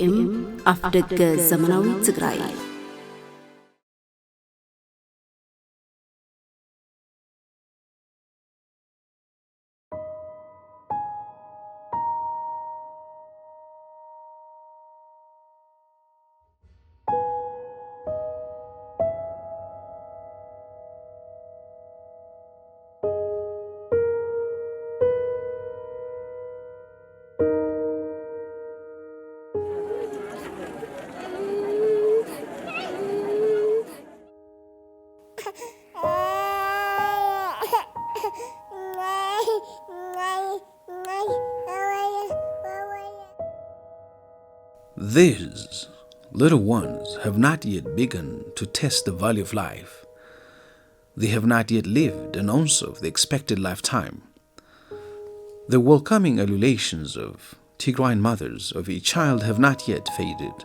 TPM አፍደገ ዘመናዊ ትግራይ These little ones have not yet begun to test the value of life. They have not yet lived an ounce of the expected lifetime. The welcoming ululations of Tigrayan mothers of a child have not yet faded.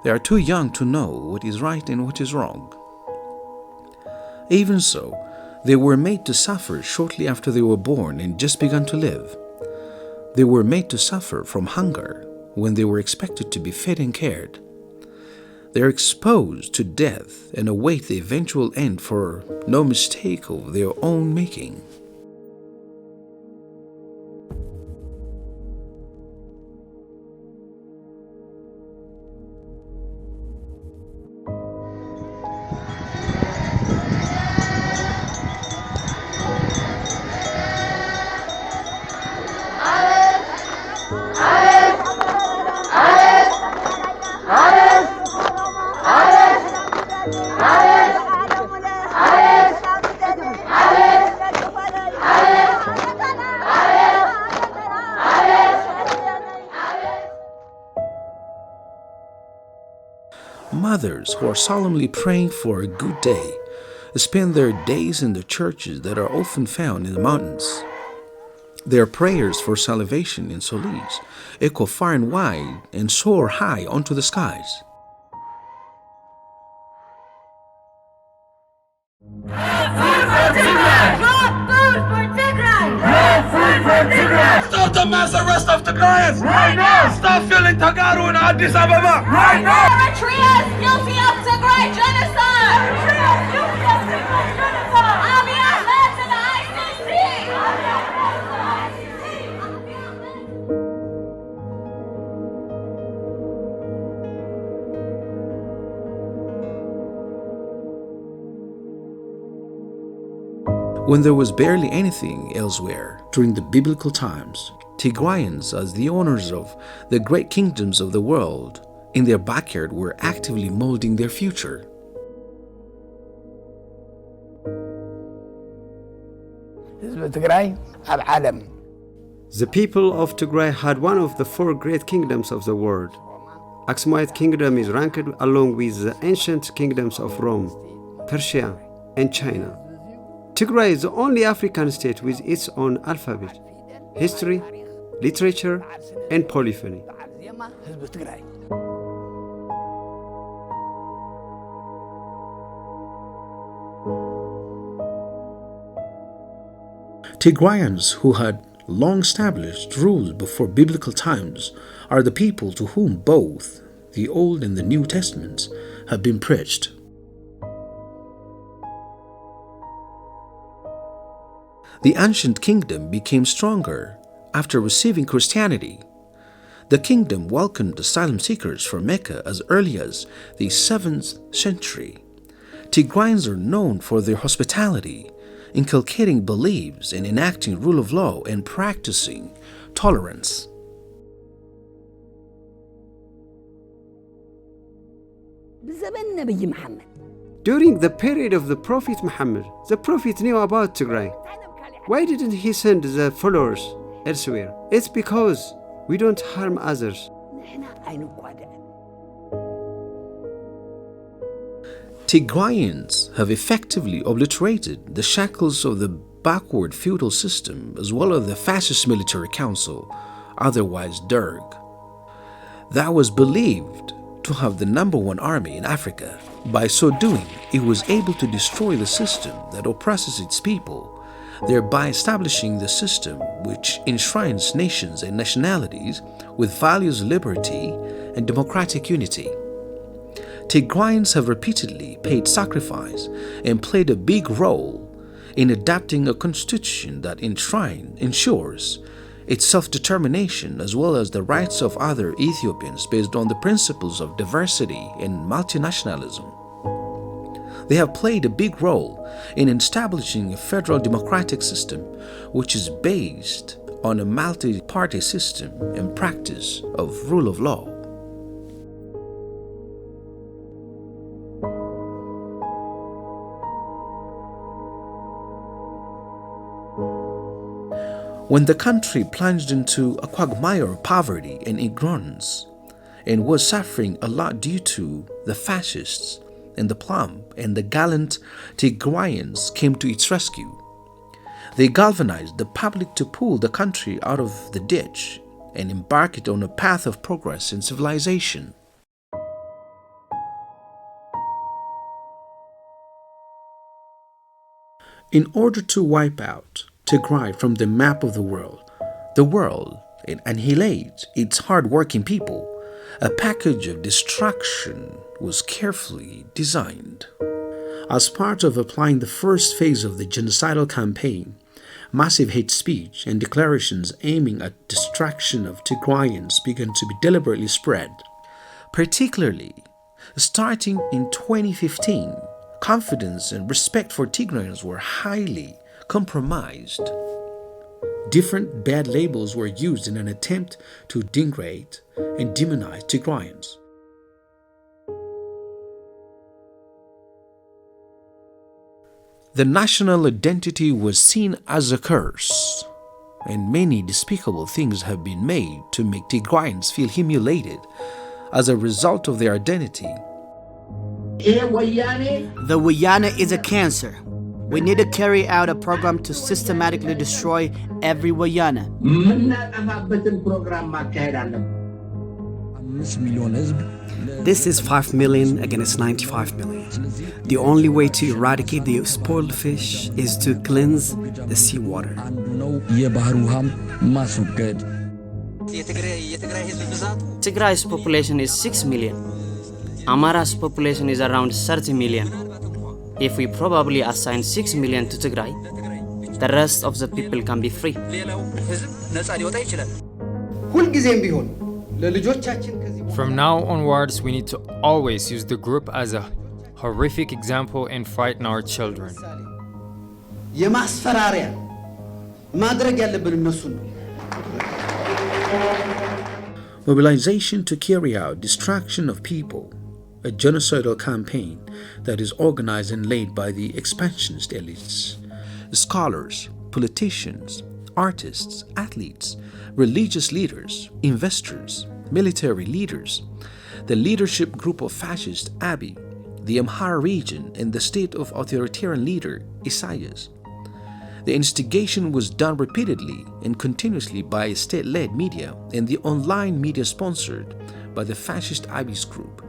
They are too young to know what is right and what is wrong. Even so, they were made to suffer shortly after they were born and just begun to live. They were made to suffer from hunger when they were expected to be fed and cared. They are exposed to death and await the eventual end for no mistake of their own making. Mothers who are solemnly praying for a good day spend their days in the churches that are often found in the mountains. Their prayers for salvation in solis echo far and wide and soar high onto the skies. Stop the mass arrest of Tigrayans! Right now! Stop filling Tagaru in Addis Ababa! Right now! Eritrea is guilty of Tigray genocide! Eritrea is guilty of Tigray genocide! Abiy Ahmed to the ICC! Abiy Ahmed to the ICC! Abiy Ahmed! When there was barely anything elsewhere during the biblical times, Tigrayans, as the owners of the great kingdoms of the world, in their backyard were actively molding their future. The people of Tigray had one of the four great kingdoms of the world. Aksumite kingdom is ranked along with the ancient kingdoms of Rome, Persia, and China. Tigray is the only African state with its own alphabet, history, literature, and polyphony. Tigrayans, who had long established rules before biblical times, are the people to whom both the Old and the New Testaments have been preached. The ancient kingdom became stronger after receiving Christianity. The kingdom welcomed asylum seekers from Mecca as early as the 7th century. Tigrayans are known for their hospitality, inculcating beliefs and enacting rule of law and practicing tolerance. During the period of the Prophet Muhammad, the Prophet knew about Tigray. Why didn't he send the followers elsewhere? It's because we don't harm others. Tigrayans have effectively obliterated the shackles of the backward feudal system as well as the fascist military council, otherwise Derg, that was believed to have the #1 army in Africa. By so doing, it was able to destroy the system that oppresses its people, thereby establishing the system which enshrines nations and nationalities with values of liberty and democratic unity. Tigrayans have repeatedly paid sacrifice and played a big role in adapting a constitution that ensures its self-determination as well as the rights of other Ethiopians based on the principles of diversity and multinationalism. They have played a big role in establishing a federal democratic system which is based on a multi-party system and practice of rule of law. When the country plunged into a quagmire of poverty and ignorance and was suffering a lot due to the fascists and the plump and the gallant Tigrayans came to its rescue. They galvanized the public to pull the country out of the ditch and embark it on a path of progress and civilization. In order to wipe out Tigray from the map of the world and annihilate its hard-working people, a package of destruction was carefully designed. As part of applying the first phase of the genocidal campaign, massive hate speech and declarations aiming at destruction of Tigrayans began to be deliberately spread. Particularly, starting in 2015, confidence and respect for Tigrayans were highly compromised. Different bad labels were used in an attempt to degrade and demonize Tigrayans. The national identity was seen as a curse, and many despicable things have been made to make Tigrayans feel humiliated as a result of their identity. The Wayana is a cancer. We need to carry out a program to systematically destroy every Wayana. This is 5 million against 95 million. The only way to eradicate the spoiled fish is to cleanse the seawater. Tigray's population is 6 million. Amara's population is around 30 million. If we probably assign 6 million to Tigray, the rest of the people can be free. From now onwards, we need to always use the group as a horrific example and frighten our children. Mobilization to carry out destruction of people, a genocidal campaign that is organized and led by the expansionist elites, scholars, politicians, artists, athletes, religious leaders, investors, military leaders, the leadership group of fascist Abiy, the Amhara region, and the state of authoritarian leader Isaias. The instigation was done repeatedly and continuously by state-led media and the online media sponsored by the fascist Abiy's group.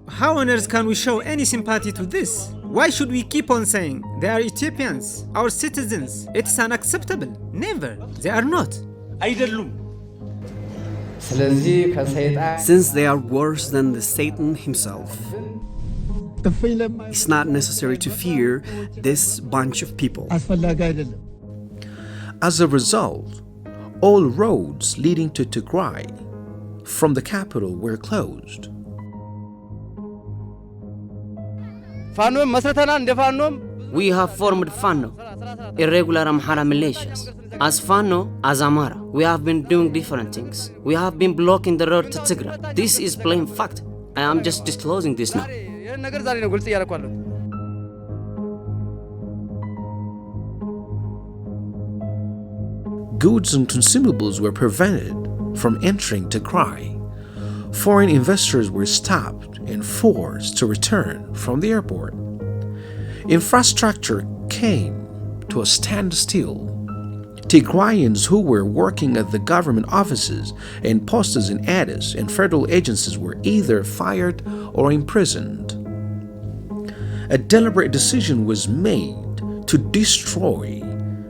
How on earth can we show any sympathy to this? Why should we keep on saying they are Ethiopians, our citizens? It's unacceptable. Never. They are not. Since they are worse than the Satan himself, it's not necessary to fear this bunch of people. As a result, all roads leading to Tigray from the capital were closed. We have formed Fano, irregular Amhara militias. As Fano, as Amara, we have been doing different things. We have been blocking the road to Tigray. This is plain fact. I am just disclosing this now. Goods and consumables were prevented from entering Tigray. Foreign investors were stopped and forced to return from the airport. Infrastructure came to a standstill. Tigrayans who were working at the government offices and posted in Addis and federal agencies were either fired or imprisoned. A deliberate decision was made to destroy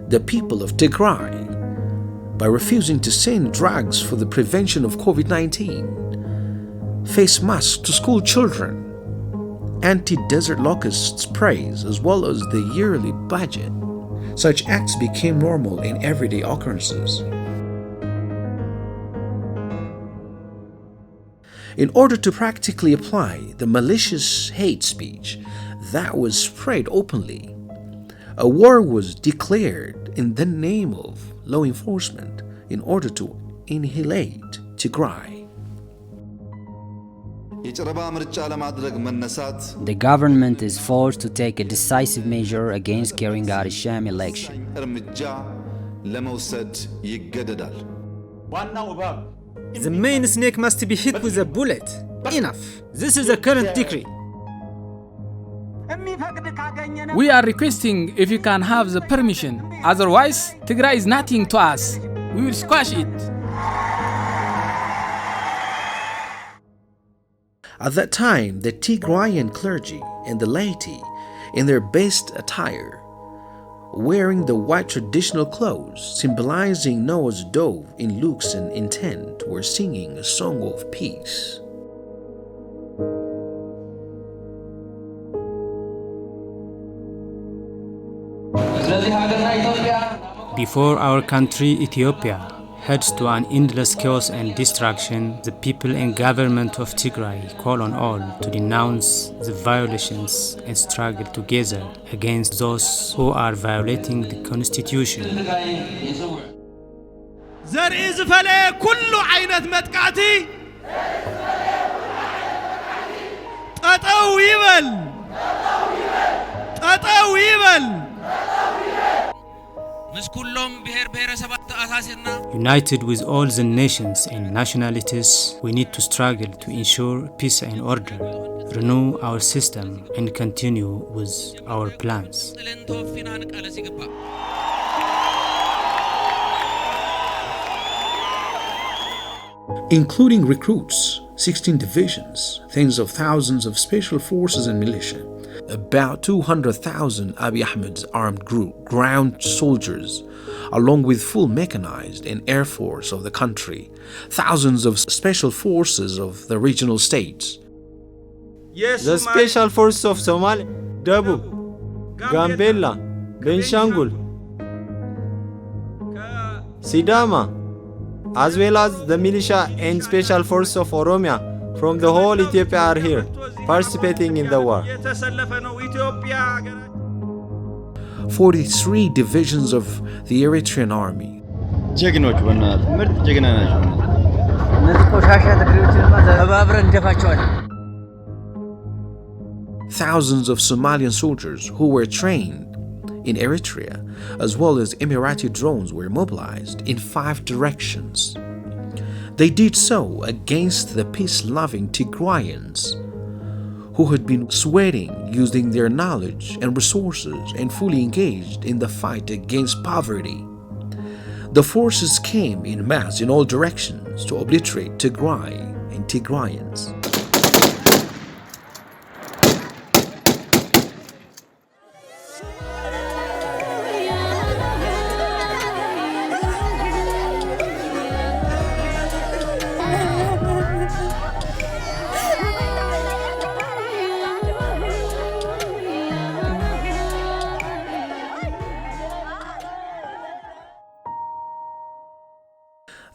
the people of Tigray by refusing to send drugs for the prevention of COVID-19, face masks to school children, anti-desert locust sprays, as well as the yearly budget. Such acts became normal and everyday occurrences. In order to practically apply the malicious hate speech that was spread openly, a war was declared in the name of law enforcement in order to annihilate Tigray. The government is forced to take a decisive measure against carrying out a sham election. The main snake must be hit with a bullet. Enough. This is a current decree. We are requesting if you can have the permission. Otherwise, Tigray is nothing to us. We will squash it. At that time, the Tigrayan clergy and the laity, in their best attire, wearing the white traditional clothes symbolizing Noah's dove in looks and intent, were singing a song of peace. Before our country, Ethiopia, heads to an endless chaos and destruction, the people and government of Tigray call on all to denounce the violations and struggle together against those who are violating the constitution. There is فلا كل عينة متقعتي تطويبل United with all the nations and nationalities, we need to struggle to ensure peace and order, renew our system, and continue with our plans. Including recruits, 16 divisions, tens of thousands of special forces and militia, about 200,000 Abiy Ahmed's armed group, ground soldiers, along with full mechanized and air force of the country, thousands of special forces of the regional states. The special forces of Somalia, Dabub, Gambela, Benshangul, Sidama, as well as the militia and special forces of Oromia from the whole Ethiopia are here, participating in the war. 43 divisions of the Eritrean army. Thousands of Somalian soldiers who were trained in Eritrea, as well as Emirati drones, were mobilized in 5 directions. They did so against the peace-loving Tigrayans, who had been sweating, using their knowledge and resources, and fully engaged in the fight against poverty. The forces came in mass in all directions to obliterate Tigray and Tigrayans.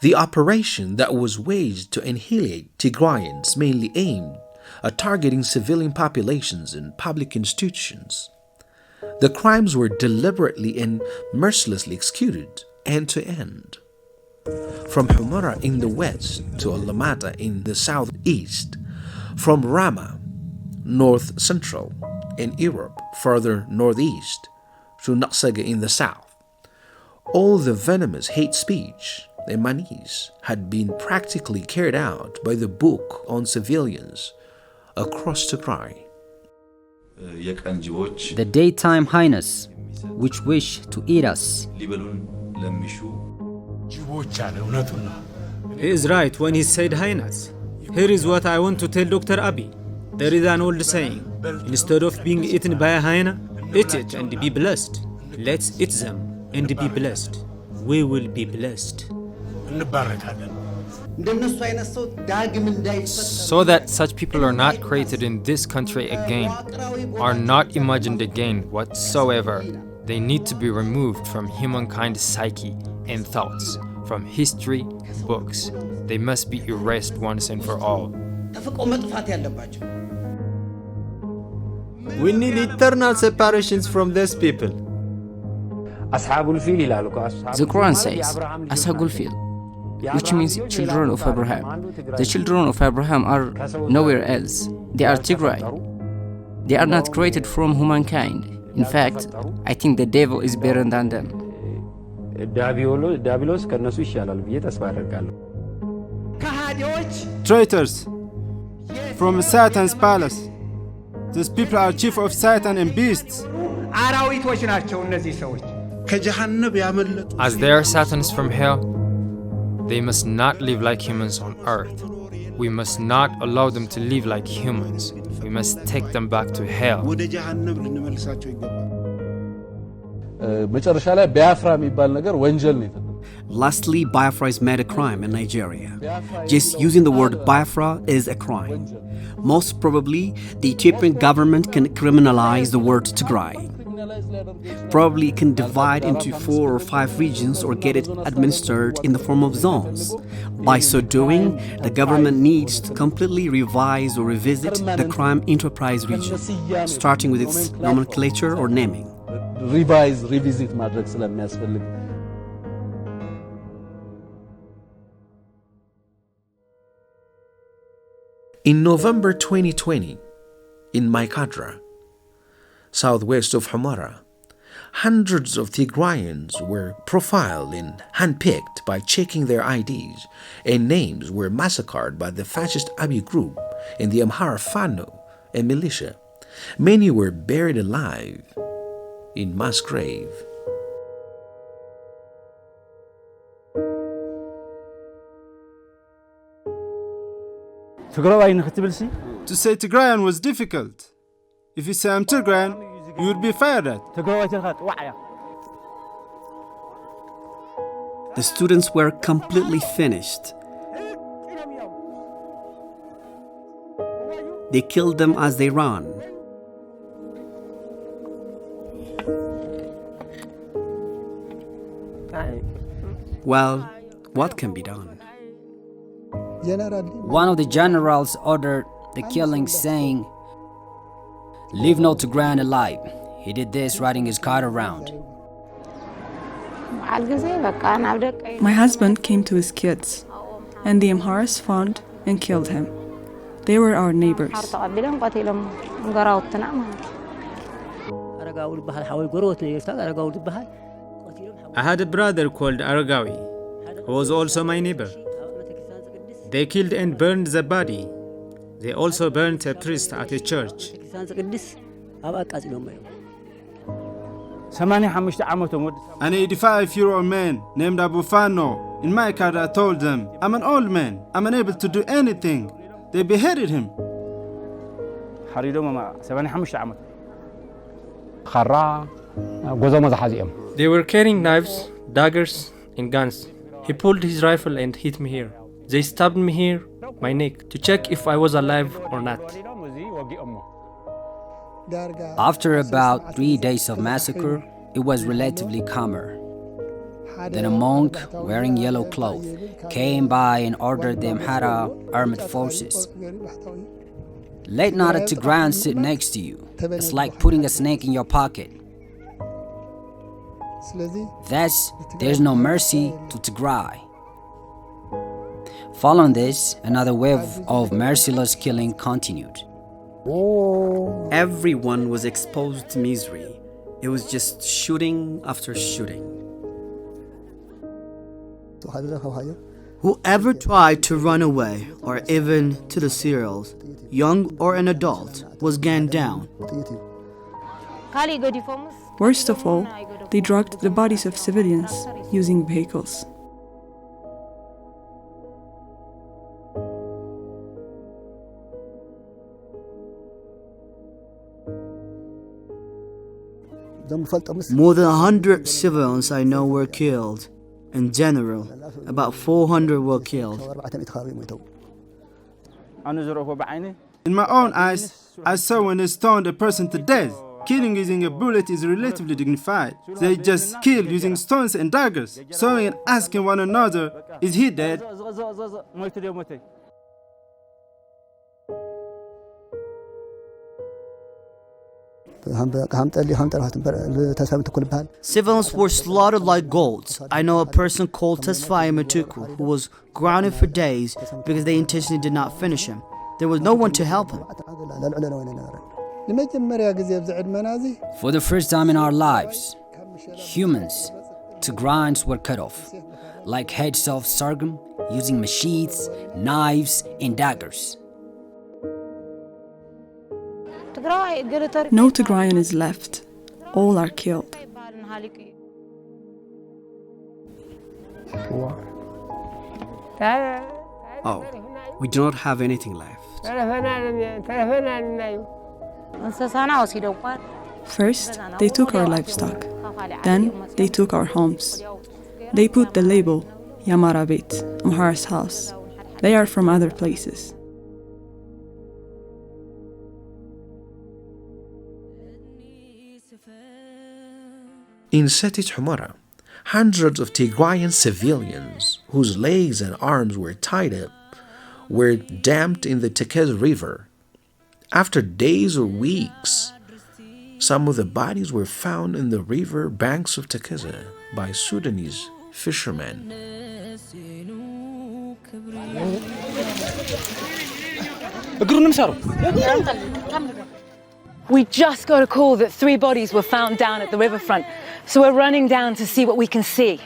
The operation that was waged to annihilate Tigrayans mainly aimed at targeting civilian populations and public institutions. The crimes were deliberately and mercilessly executed end to end. From Humara in the west to Alamata in the southeast, from Rama, north central, and Europe further northeast, to Naksaga in the south. All the venomous hate speech and manies had been practically carried out by the book on civilians across Tigray. The daytime hyenas, which wish to eat us. He is right when he said hyenas. Here is what I want to tell Dr. Abiy. There is an old saying, instead of being eaten by a hyena, eat it and be blessed. Let's eat them and be blessed. We will be blessed. እንባረካለን። So that such people are not created in this country again, are not imagined again whatsoever. They need to be removed from humankind's psyche and thoughts, from history, books. They must be erased once and for all. We need eternal separations from these people. The Quran says, Ashabul Fil, which means children of Abraham. The children of Abraham are nowhere else. They are Tigray. They are not created from humankind. In fact, I think the devil is better than them. Traitors from Satan's palace. These people are chief of Satan and beasts. As they are Satans from hell, they must not live like humans on earth. We must not allow them to live like humans. We must take them back to hell. Lastly, Biafra is made a crime in Nigeria. Just using the word Biafra is a crime. Most probably, the Ethiopian government can criminalize the word Tigray. Probably can divide into 4 or 5 regions or get it administered in the form of zones. By so doing, the government needs to completely revise or revisit the crime enterprise region, starting with its nomenclature or naming. Revisit ማድረግ ስለሚያስፈልግ In November 2020, in Mekelle, southwest of Humara, hundreds of Tigrayans were profiled and handpicked by checking their IDs, and names were massacred by the fascist Abiy group and the Amhara Fano and militia. Many were buried alive in mass grave. To say Tigrayan was difficult. If you say I'm Tigrayan, you would be fired at. The students were completely finished. They killed them as they ran. Well, what can be done? One of the generals ordered the killing, saying, "Leave no Tigrayan alive." He did this riding his cart around. My husband came to his kids, and the Amharas found and killed him. They were our neighbors. I had a brother called Aragawi, who was also my neighbor. They killed and burned the body. They also burnt a priest at a church. An 85-year-old man named Abu Fano in Mekelle told them, I'm an old man. I'm unable to do anything. They beheaded him. They were carrying knives, daggers, and guns. He pulled his rifle and hit me here. They stabbed me here, my neck, to check if I was alive or not. After about 3 days of massacre, it was relatively calmer. Then a monk wearing yellow clothes came by and ordered the Amhara armed forces. Let not a Tigrayan sit next to you. It's like putting a snake in your pocket. Thus, there's no mercy to Tigray. Following this, another wave of merciless killing continued. Everyone was exposed to misery. It was just shooting after shooting. Whoever tried to run away, or even to the cereals, young or an adult, was gunned down. Worst of all, they dragged the bodies of civilians using vehicles. More than 100 civilians I know were killed. In general, about 400 were killed. In my own eyes, I saw when they stoned a person to death. Killing using a bullet is relatively dignified. They just killed using stones and daggers, sawing and asking one another, is he dead? Civilians were slaughtered like goats. I know a person called Tesfaye Matuku who was grounded for days because they intentionally did not finish him. There was no one to help him. For the first time in our lives, humans, Tigrayans were cut off, like heads of sorghum, using machetes, knives, and daggers. No Tigrayan is left. All are killed. Oh, we do not have anything left. First, they took our livestock. Then, they took our homes. They put the label, Yamara Beit, Amhara's house. They are from other places. In Setit Humara, hundreds of Tigrayan civilians whose legs and arms were tied up were dumped in the Tekeze River. After days or weeks, some of the bodies were found in the river banks of Tekeze by Sudanese fishermen. We just got a call that 3 bodies were found down at the riverfront, so we're running down to see what we can see.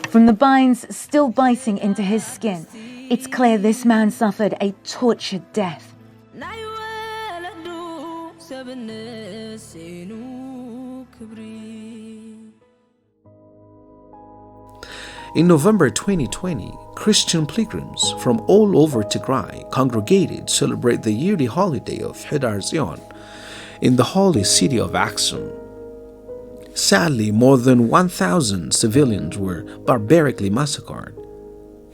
From the binds still biting into his skin, it's clear this man suffered a tortured death. In November 2020, Christian pilgrims from all over Tigray congregated to celebrate the yearly holiday of Hidar Zion in the holy city of Aksum. Sadly, more than 1,000 civilians were barbarically massacred,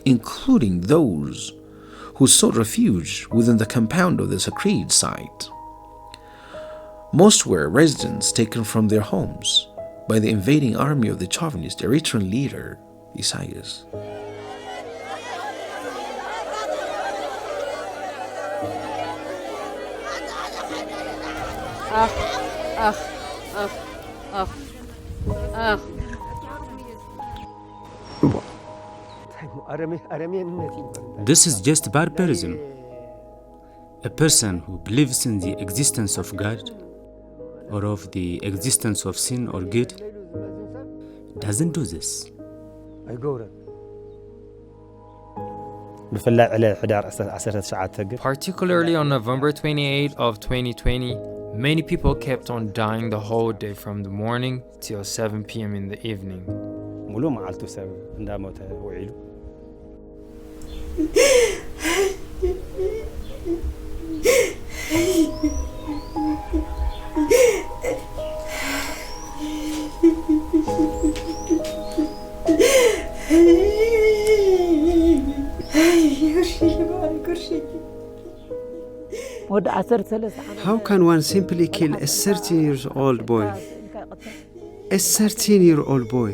including those who sought refuge within the compound of the sacred site. Most were residents taken from their homes by the invading army of the chauvinist Eritrean leader, Isaias. This is just barbarism. A person who believes in the existence of God or of the existence of sin or good doesn't do this. Particularly on November 28 of 2020, many people kept on dying the whole day from the morning till 7 p.m. in the evening. How can one simply kill a 13-year-old boy? A 13-year-old boy.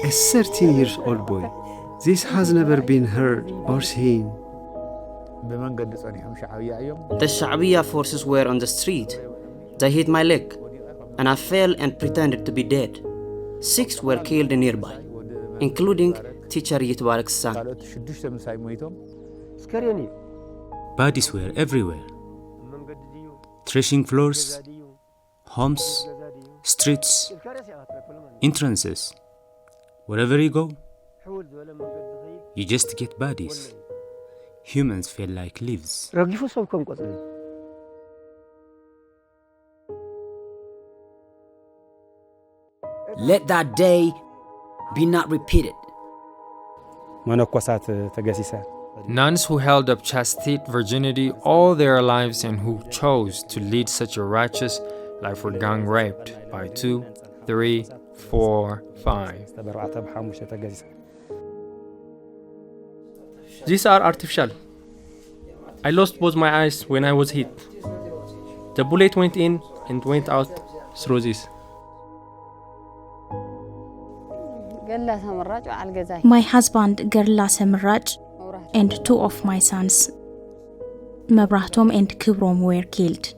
A 13-year-old boy. This has never been heard or seen. The Sha'biya forces were on the street. They hit my leg, and I fell and pretended to be dead. 6 were killed nearby, including teacher Yitbarek's son. Bodies were everywhere. Threshing floors, homes, streets, entrances. Wherever you go, you just get bodies. Humans feel like leaves. Let that day be not repeated. Nuns who held up chastity virginity all their lives and who chose to lead such a righteous life were gang raped by 2, 3, 4, 5. These are artificial. I lost both my eyes when I was hit. The bullet went in and went out through this. My husband Gerla Semraj and 2 of my sons, Mabratom and Kibrom, were killed.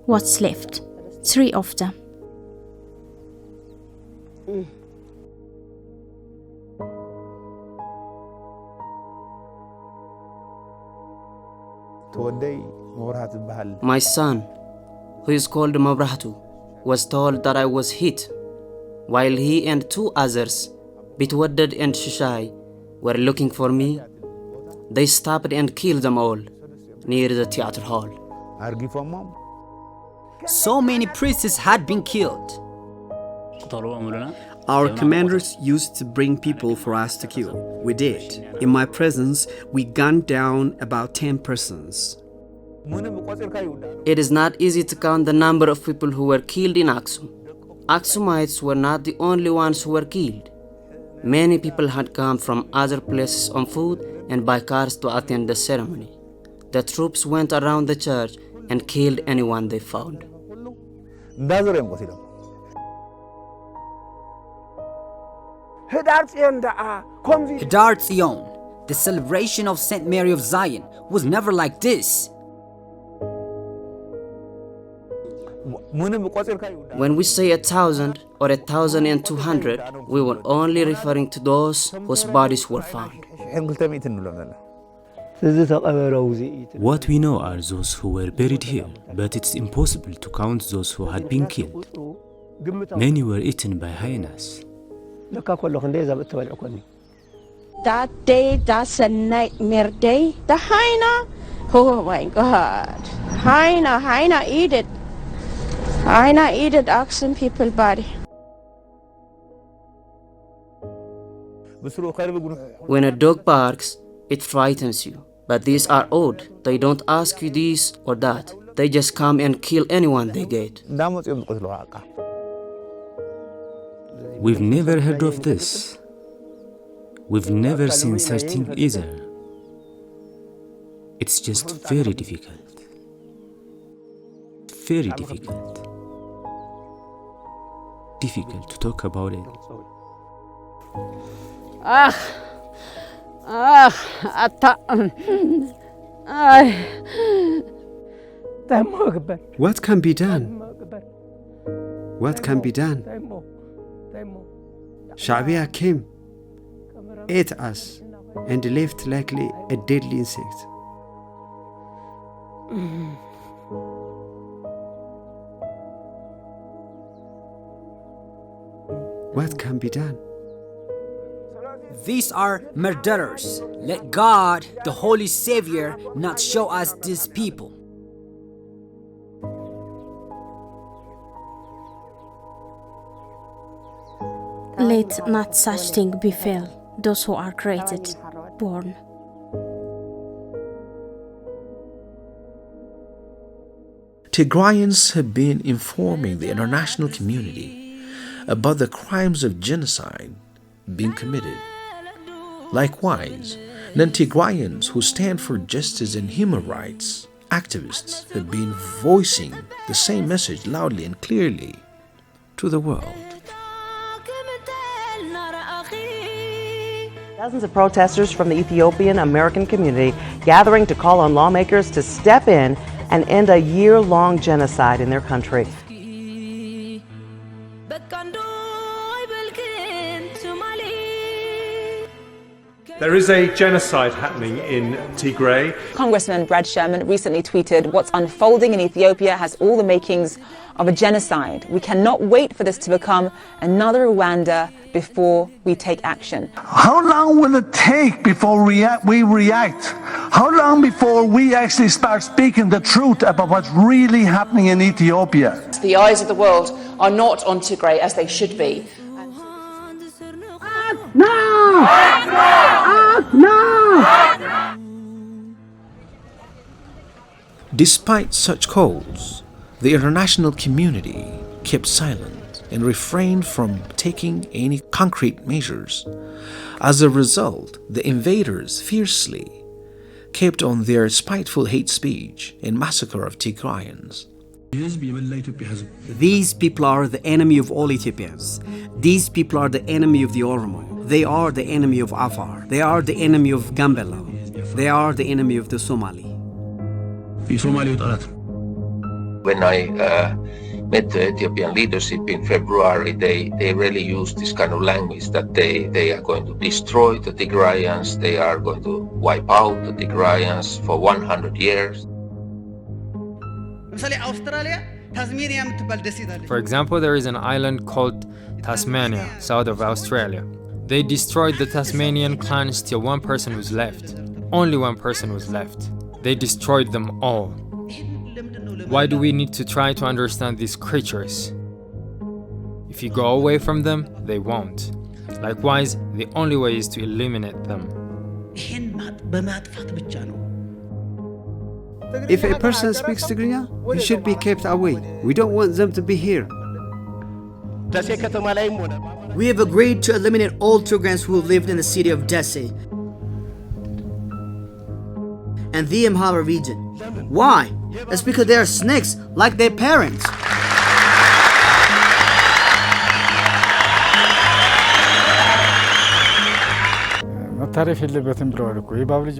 What's left? 3 of them. My son, who is called Mabrahtu, was told that I was hit, while he and 2 others, Bitwaddad and Shishai, were looking for me. They stopped and killed them all near the theater hall. So many priests had been killed. Our commanders used to bring people for us to kill. We did. In my presence, we gunned down about 10 persons. It is not easy to count the number of people who were killed in Aksum. Aksumites were not the only ones who were killed. Many people had come from other places on foot and by cars to attend the ceremony. The troops went around the church and killed anyone they found. Hadar Zion, the celebration of Saint Mary of Zion, was never like this. When we say 1,000 or 1,200, we were only referring to those whose bodies were found. What we know are those who were buried here, but it's impossible to count those who had been killed. Many were eaten by hyenas. That day, that's a nightmare day. The hyena, oh my God. Hyena eat it. Hyena eat it, Aksum people body. When a dog barks, it frightens you. But these are odd. They don't ask you this or that. They just come and kill anyone they get. We've never heard of this. We've never seen such thing either. It's just very difficult. Very difficult. Difficult to talk about it. What can be done? What can be done? Shabia came, ate us, and left likely a deadly insect. What can be done? These are murderers. Let God, the Holy Savior, not show us these people. Let not such thing befall those who are created, born. Tigrayans have been informing the international community about the crimes of genocide being committed. Likewise, non-Tigrayans who stand for justice and human rights activists have been voicing the same message loudly and clearly to the world. Dozens of protesters from the Ethiopian American community gathering to call on lawmakers to step in and end a year-long genocide in their country. There is a genocide happening in Tigray. Congressman Brad Sherman recently tweeted, "What's unfolding in Ethiopia has all the makings of a genocide. We cannot wait for this to become another Rwanda before we take action." How long will it take before we react? How long before we actually start speaking the truth about what's really happening in Ethiopia? The eyes of the world are not on Tigray as they should be. No! No! Despite such calls, the international community kept silent and refrained from taking any concrete measures. As a result, the invaders fiercely kept on their spiteful hate speech and massacre of Tigrayans. These people are the enemy of all Ethiopians. These people are the enemy of the Oromo. They are the enemy of Afar. They are the enemy of Gambela. They are the enemy of the Somali. When I met the Ethiopian leadership in February, they really used this kind of language that they are going to destroy the Tigrayans, they are going to wipe out the Tigrayans for 100 years. For example, there is an island called Tasmania, south of Australia. They destroyed the Tasmanian clans till one person was left. Only one person was left. They destroyed them all. Why do we need to try to understand these creatures? If you go away from them, they won't. Likewise, the only way is to eliminate them. If a person speaks Tigrinya, he should be kept away. We don't want them to be here. We have agreed to eliminate all Tigrayans who lived in the city of Dessie and the Amhara region. Why? That's because they are snakes like their parents.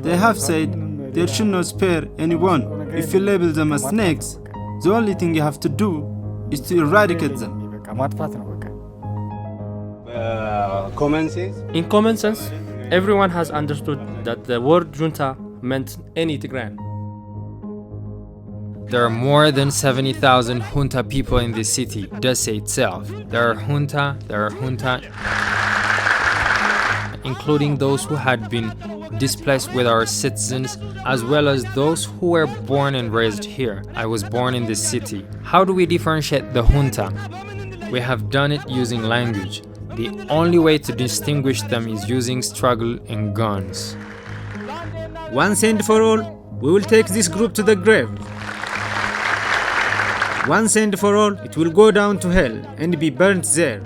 They have said they should not spare anyone. If you label them as snakes, the only thing you have to do is to eradicate them. In common sense, everyone has understood that the word junta meant any Tigrayan. There are more than 70,000 junta people in the city, Dessie itself. There are junta, including those who had been displaced with our citizens, as well as those who were born and raised here. I was born in this city. How do we differentiate the junta? We have done it using language. The only way to distinguish them is using struggle and guns. Once and for all, we will take this group to the grave. Once and for all, it will go down to hell and be burnt there.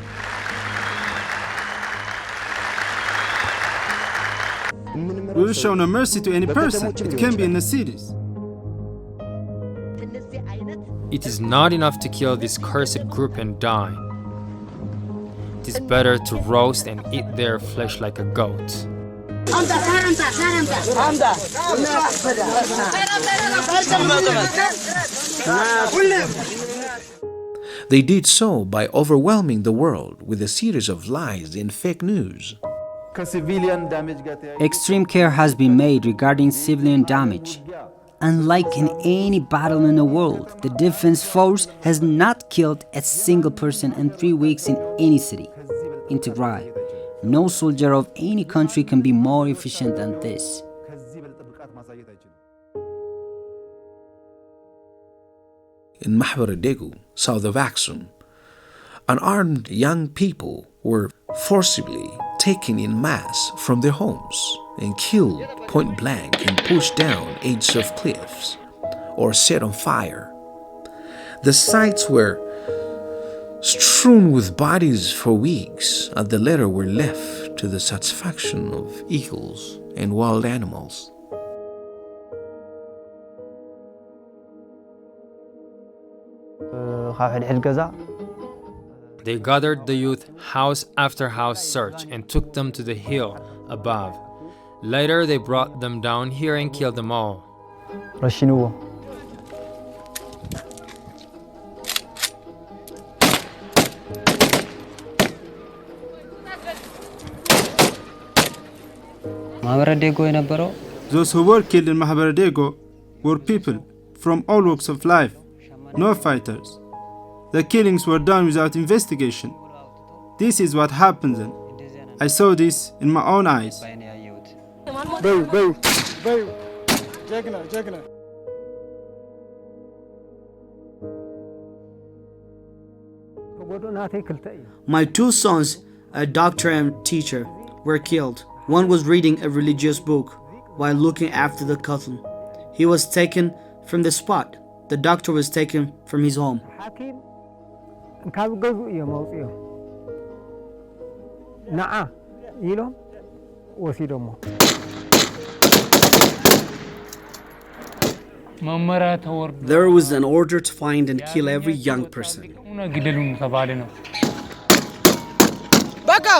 We will show no mercy to any person. It can be in the cities. It is not enough to kill this cursed group and die. It is better to roast and eat their flesh like a goat. They did so by overwhelming the world with a series of lies and fake news. Extreme care has been made regarding civilian damage. Unlike in any battle in the world, the defense force has not killed a single person in 3 weeks in any city. In Tigray, no soldier of any country can be more efficient than this. In Mahbaradegu, south of Aksum, unarmed young people were forcibly taken in mass from their homes and killed point blank and pushed down edges of cliffs or set on fire. The sites were strewn with bodies for weeks, and the latter were left to the satisfaction of eagles and wild animals. They gathered the youth house after house search and took them to the hill above. Later they brought them down here and killed them all. Those who were killed in Mahbaradegu were people from all walks of life, no fighters. The killings were done without investigation. This is what happened then. I saw this in my own eyes. My two sons, a doctor and teacher, were killed. One was reading a religious book while looking after the cattle. He was taken From the spot, the doctor was taken from his home. There was an order to find and kill every young person. Baka!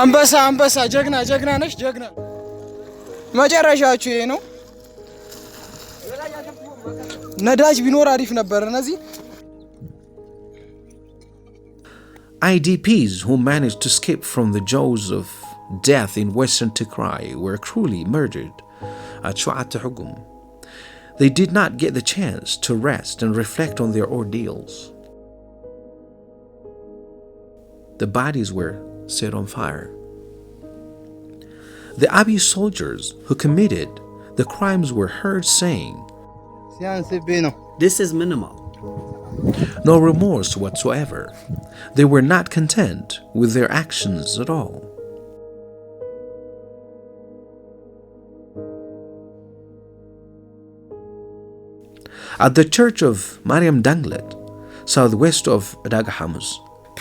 አንበሳ ጀግና ነሽ ጀግና መጨረሻችሁ ይሄ ነው ነዳጅ ቢኖር አሪፍ ነበር እነዚህ IDPs who managed to escape from the jaws of death in western Tigray were cruelly murdered at Shu'at Hugum. They did not get the chance to rest and reflect on their ordeals. The bodies were set on fire. The Abiy soldiers who committed the crimes were heard saying, "This is minimal." No remorse whatsoever. They were not content with their actions at all. At the church of Mariam Danglet, southwest of Dagahamus,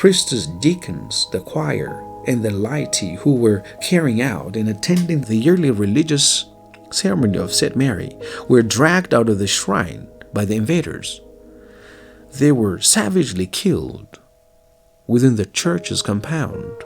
priests, deacons, the choir, and the laity who were carrying out and attending the yearly religious ceremony of St. Mary were dragged out of the shrine by the invaders. They were savagely killed within the church's compound.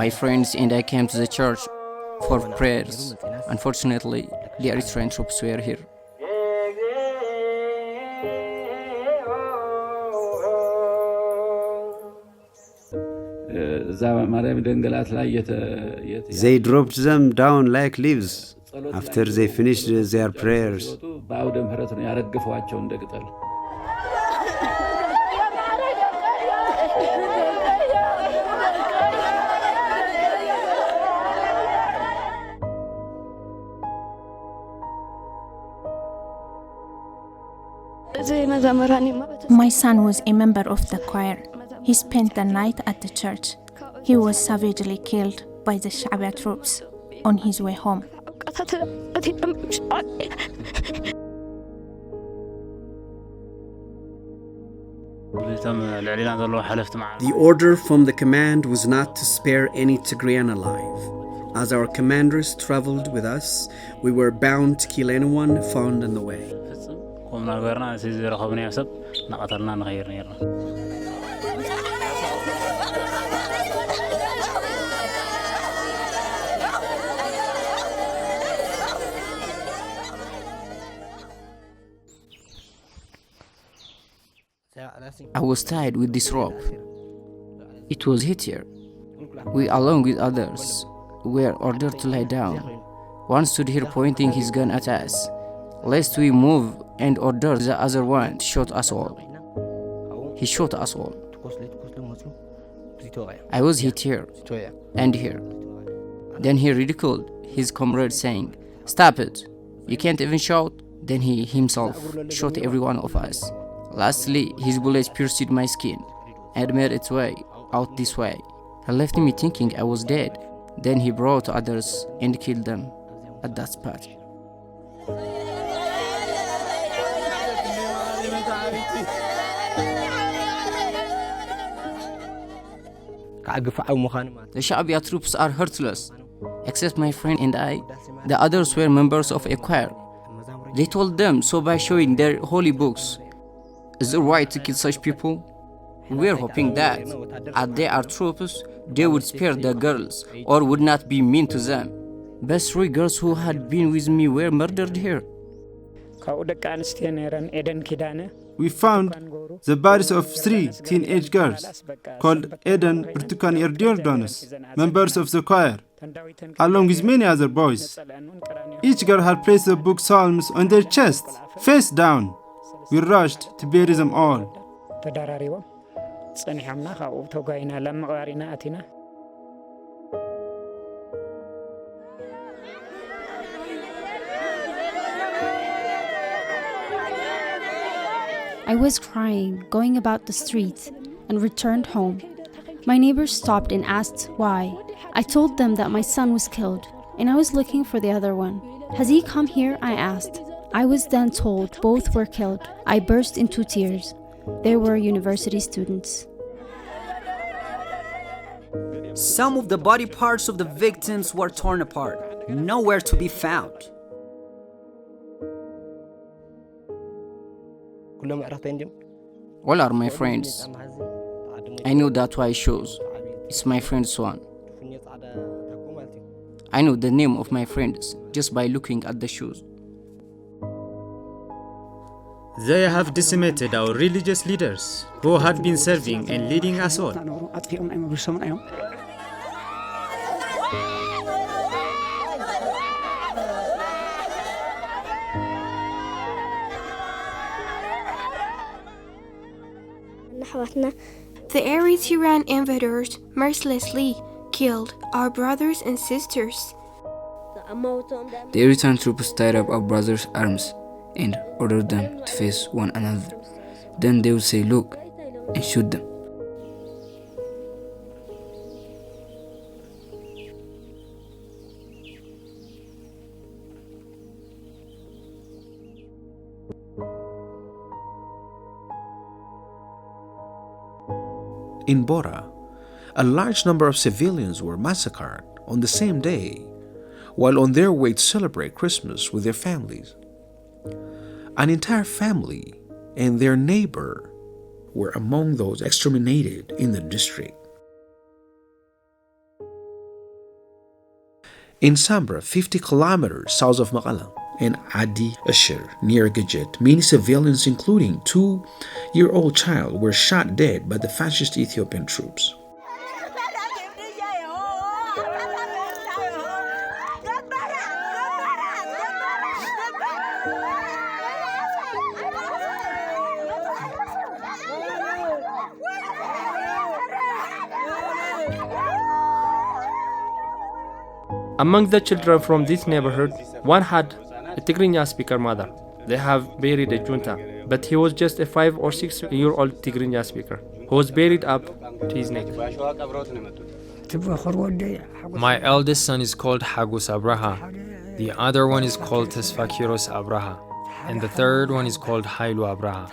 My friends and I came to the church for prayers. Unfortunately, the Eritrean troops were here. They dropped them down like leaves after they finished their prayers. My son was a member of the choir. He spent the night at the church. He was savagely killed by the Sha'biya troops on his way home. The order from the command was not to spare any Tigrayan alive. As our commanders traveled with us, we were bound to kill anyone found in the way. I was tied with this rope. It was hit here. We, along with others, were ordered to lie down. One stood here pointing his gun at us, lest we move, and ordered the other one to shoot us all. He shot us all. I was hit here and here. Then he ridiculed his comrade, saying, "Stop it, you can't even shout." Then he himself shot every one of us. Lastly, his bullet pierced my skin and made its way out this way. He left me thinking I was dead. Then he brought others and killed them at that spot. The Sha'biya troops are heartless, except my friend and I. The others were members of a choir. They told them so by showing their holy books. Is it right to kill such people? We were hoping that, as they are troops, they would spare the girls or would not be mean to them. But 3 girls who had been with me were murdered here. We found the bodies of 3 teenage girls called Eden, Burtukan, Erdiordonis, members of the choir, along with many other boys. Each girl had placed the book Psalms on their chest, face down. We rushed to bury them all. I was crying, going about the streets, and returned home. My neighbors stopped and asked why. I told them that my son was killed, and I was looking for the other one. Has he come here? I asked. I was then told both were killed. I burst into tears. They were university students. Some of the body parts of the victims were torn apart, nowhere to be found. All are my friends. I know that why shows. It's my friend's one. I know the name of my friends just by looking at the shoes. They have decimated our religious leaders who had been serving and leading us all. The Eritrean invaders mercilessly killed our brothers and sisters. The Eritrean troops tied up our brothers' arms and ordered them to face one another. Then they would say, "Look," and shoot them. In Bora, a large number of civilians were massacred on the same day while on their way to celebrate Christmas with their families. An entire family and their neighbor were among those exterminated in the district. In Sambra, 50 kilometers south of Mekelle, and Adi Ashir near Gidget, many civilians, including a 2-year-old child, were shot dead by the fascist Ethiopian troops. Among the children from this neighborhood, one had a Tigrinya speaker mother. They have buried a junta, but he was just a 5 or 6-year-old Tigrinya speaker who was buried up to his neck. My eldest son is called Hagus Abraha. The other one is called Tesfakiros Abraha. And the third one is called Hailu Abraha.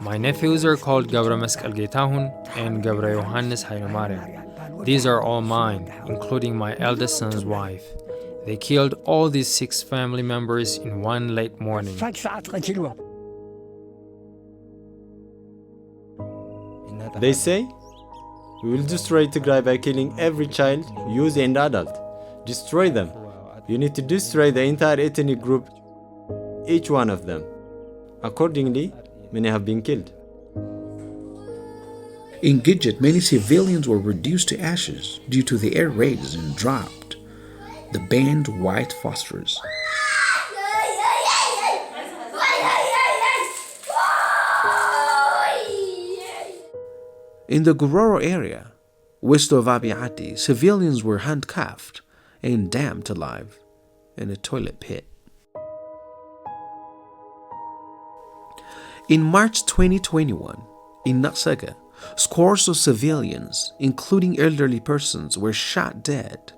My nephews are called Gabra Meskel Getahun and Gabra Yohannes Hailamaria. These are all mine, including my eldest son's wife. They killed all these 6 family members in one late morning. They say, "We will destroy Tigray by killing every child, youth and adult. Destroy them. You need to destroy the entire ethnic group, each one of them." Accordingly, many have been killed. In Gidget, many civilians were reduced to ashes due to the air raids and dropped the banned white phosphorus. In the Gororo area, west of Abiati, civilians were handcuffed and damned alive in a toilet pit. In March 2021, in Nasaga, scores of civilians, including elderly persons, were shot dead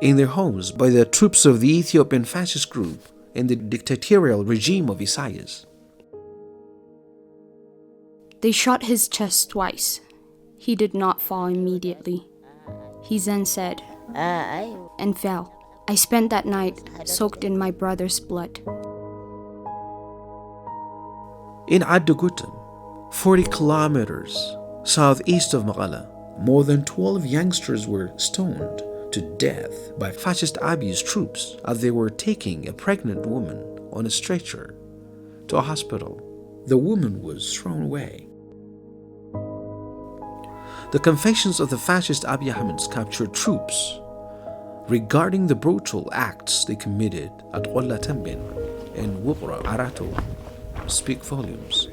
in their homes by the troops of the Ethiopian fascist group and the dictatorial regime of Isaias. They shot his chest twice. He did not fall immediately. He then said, and fell. I spent that night soaked in my brother's blood. In Adugutam, 40 kilometers southeast of Mekelle, more than 12 youngsters were stoned to death by fascist Abiy's troops as they were taking a pregnant woman on a stretcher to a hospital. The woman was thrown away. The confessions of the fascist Abiy Ahmed's captured troops regarding the brutal acts they committed at Qolla Tembin and Wuqra Arato speak volumes.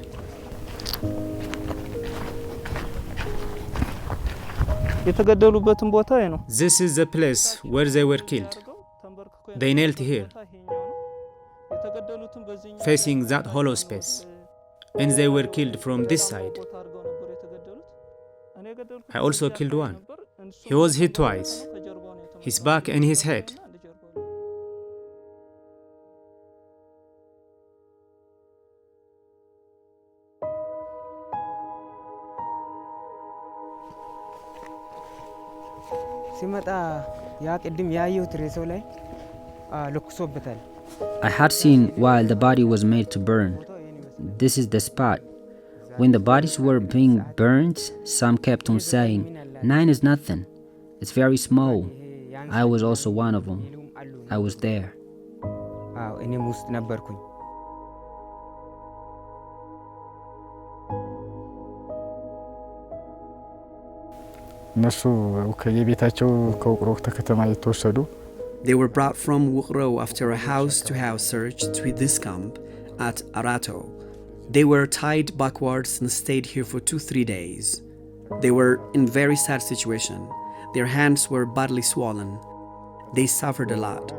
This is the place where they were killed. They knelt here, facing that hollow space. and they were killed from this side. I also killed one. He was hit twice, his back and his head. I had seen while the body was made to burn. This is the spot. When the bodies were being burned, some kept on saying, 9 is nothing. It's very small. I was also one of them. I was there. They were brought from Wukro after a house-to-house search to this camp at Arato. They were tied backwards and stayed here for 2-3 days. They were in very sad situation. Their hands were badly swollen. They suffered a lot.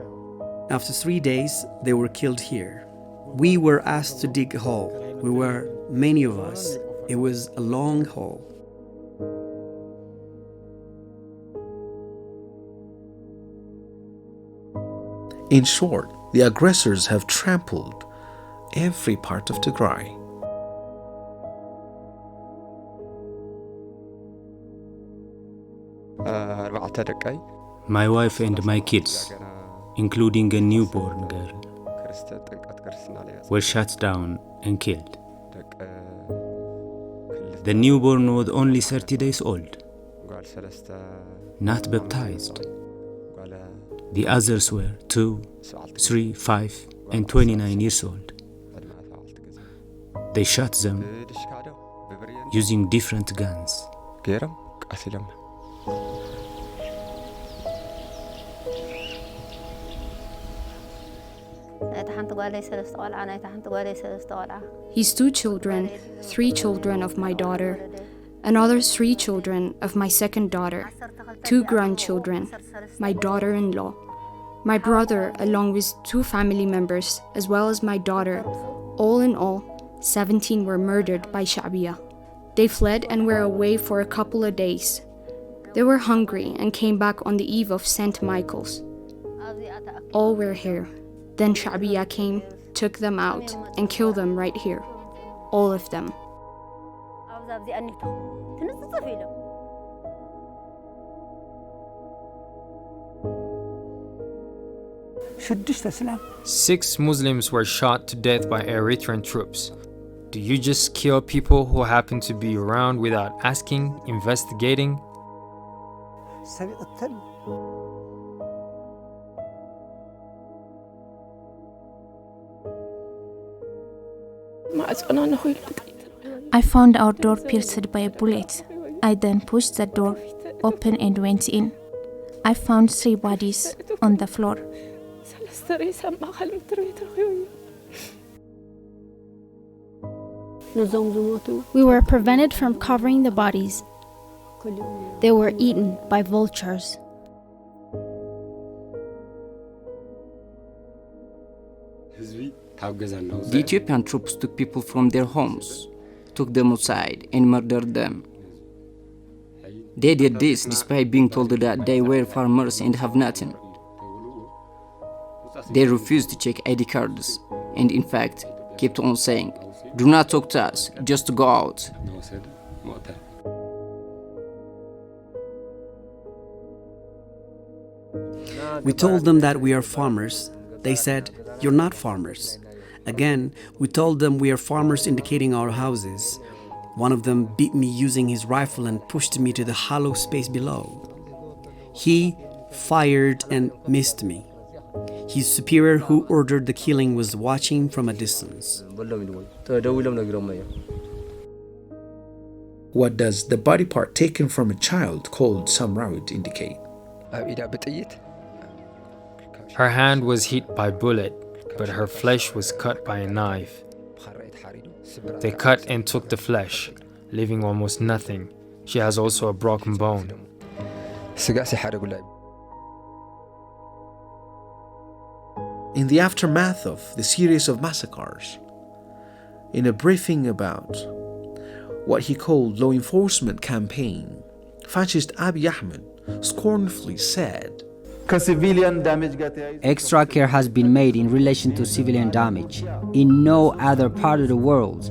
After 3 days, they were killed here. We were asked to dig a hole. We were many of us. It was a long hole. In short, the aggressors have trampled every part of Tigray. My wife and my kids, including a newborn girl, were shot down and killed. The newborn was only 30 days old, not baptized. The others were 2, 3, 5, and 29 years old. They shot them using different guns. His 2 children, 3 children of my daughter, another 3 children of my second daughter, 2 grandchildren, my daughter-in-law, my brother along with 2 family members, as well as my daughter. All in all, 17 were murdered by Sha'biya. They fled and were away for a couple of days. They were hungry and came back on the eve of St. Michael's. All were here. Then Sha'biya came, took them out, and killed them right here. All of them. Six Muslims were shot to death by Eritrean troops. Do you just kill people who happen to be around without asking, investigating? I found our door pierced by a bullet. I then pushed the door open and went in. I found 3 bodies on the floor. We were prevented from covering the bodies. They were eaten by vultures. The Ethiopian troops took people from their homes, took them outside, and murdered them. They did this despite being told that they were farmers and have nothing. They refused to check ID cards, and in fact, kept on saying, "Do not talk to us, just go out." We told them that we are farmers. They said, "You're not farmers." Again, we told them we are farmers, indicating our houses. One of them beat me using his rifle and pushed me to the hollow space below. He fired and missed me. His superior, who ordered the killing, was watching from a distance. What does the body part taken from a child called Samrawit indicate? Her hand was hit by a bullet, but her flesh was cut by a knife. They cut and took the flesh, leaving almost nothing. She has also a broken bone. In the aftermath of the series of massacres, In a briefing about what he called law enforcement campaign, fascist Abiy Ahmed scornfully said, Extra care has been made in relation to civilian damage. In no other part of the world.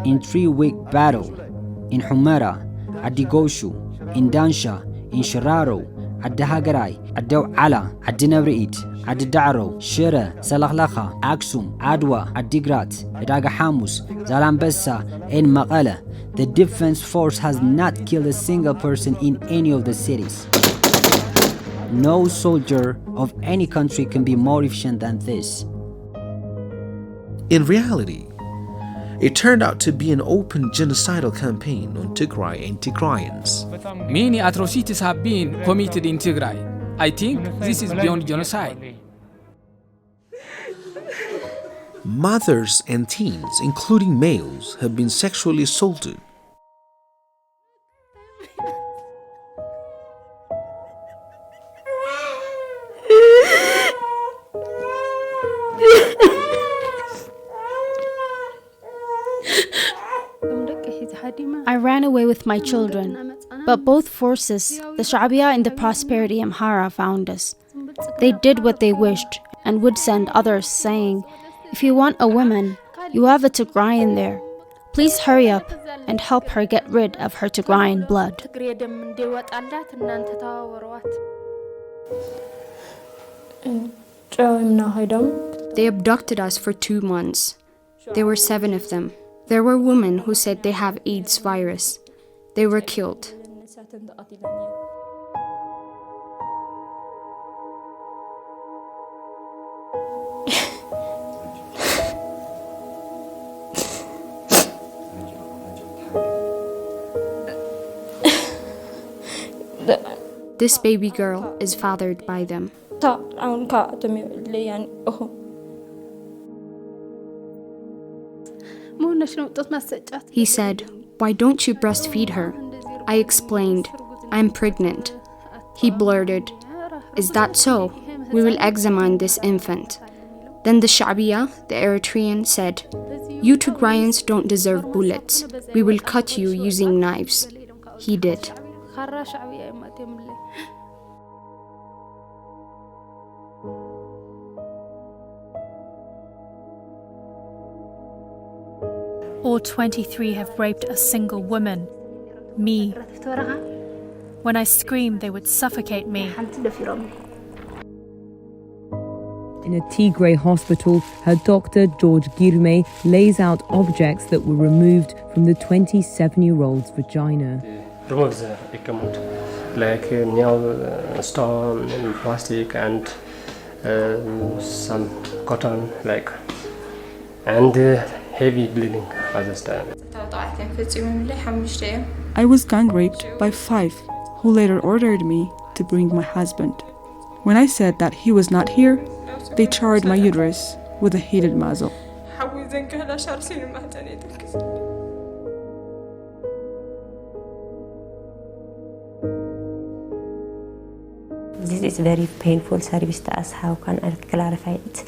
In 3-week battle, in Humera, at Digoshu, in Dansha, in Shiraro, at Dahagarai, at Dawala, at Dinabrit, at Daro, Shira, Salahlakha, Aksum, Adwa, at Digrat, at Agahamus, Zalambessa, and Mekelle. The defense force has not killed a single person in any of the cities. No soldier of any country can be more efficient than this. In reality, it turned out to be an open genocidal campaign on Tigray and Tigrayans. Many atrocities have been committed in Tigray. I think this is beyond genocide. Mothers and teens, including males, have been sexually assaulted. I ran away with my children, but both forces, the Sha'biya and the Prosperity Amhara, found us. They did what they wished and would send others saying, if you want a woman, you have a Tigrayan there. Please hurry up and help her get rid of her Tigrayan blood. They abducted us for 2 months. There were 7 of them. There were women who said they have AIDS virus. They were killed. This baby girl is fathered by them. He said, "Why don't you breastfeed her?" I explained, "I'm pregnant." He blurted, "Is that so? We will examine this infant." Then the Sha'biya, the Eritrean, said, "You Tigrayans don't deserve bullets. We will cut you using knives." He did. All 23 have raped a single woman, me. When I screamed, they would suffocate me. In a Tigray hospital, her doctor, George Girme, lays out objects that were removed from the 27-year-old's vagina. Remove the equipment, like nail, stone, and plastic, and some cotton, like, and heavy bleeding at this time. I was gang raped by 5, who later ordered me to bring my husband. When I said that he was not here, they charred my uterus with a heated muzzle. This is very painful service to us. How can I clarify it?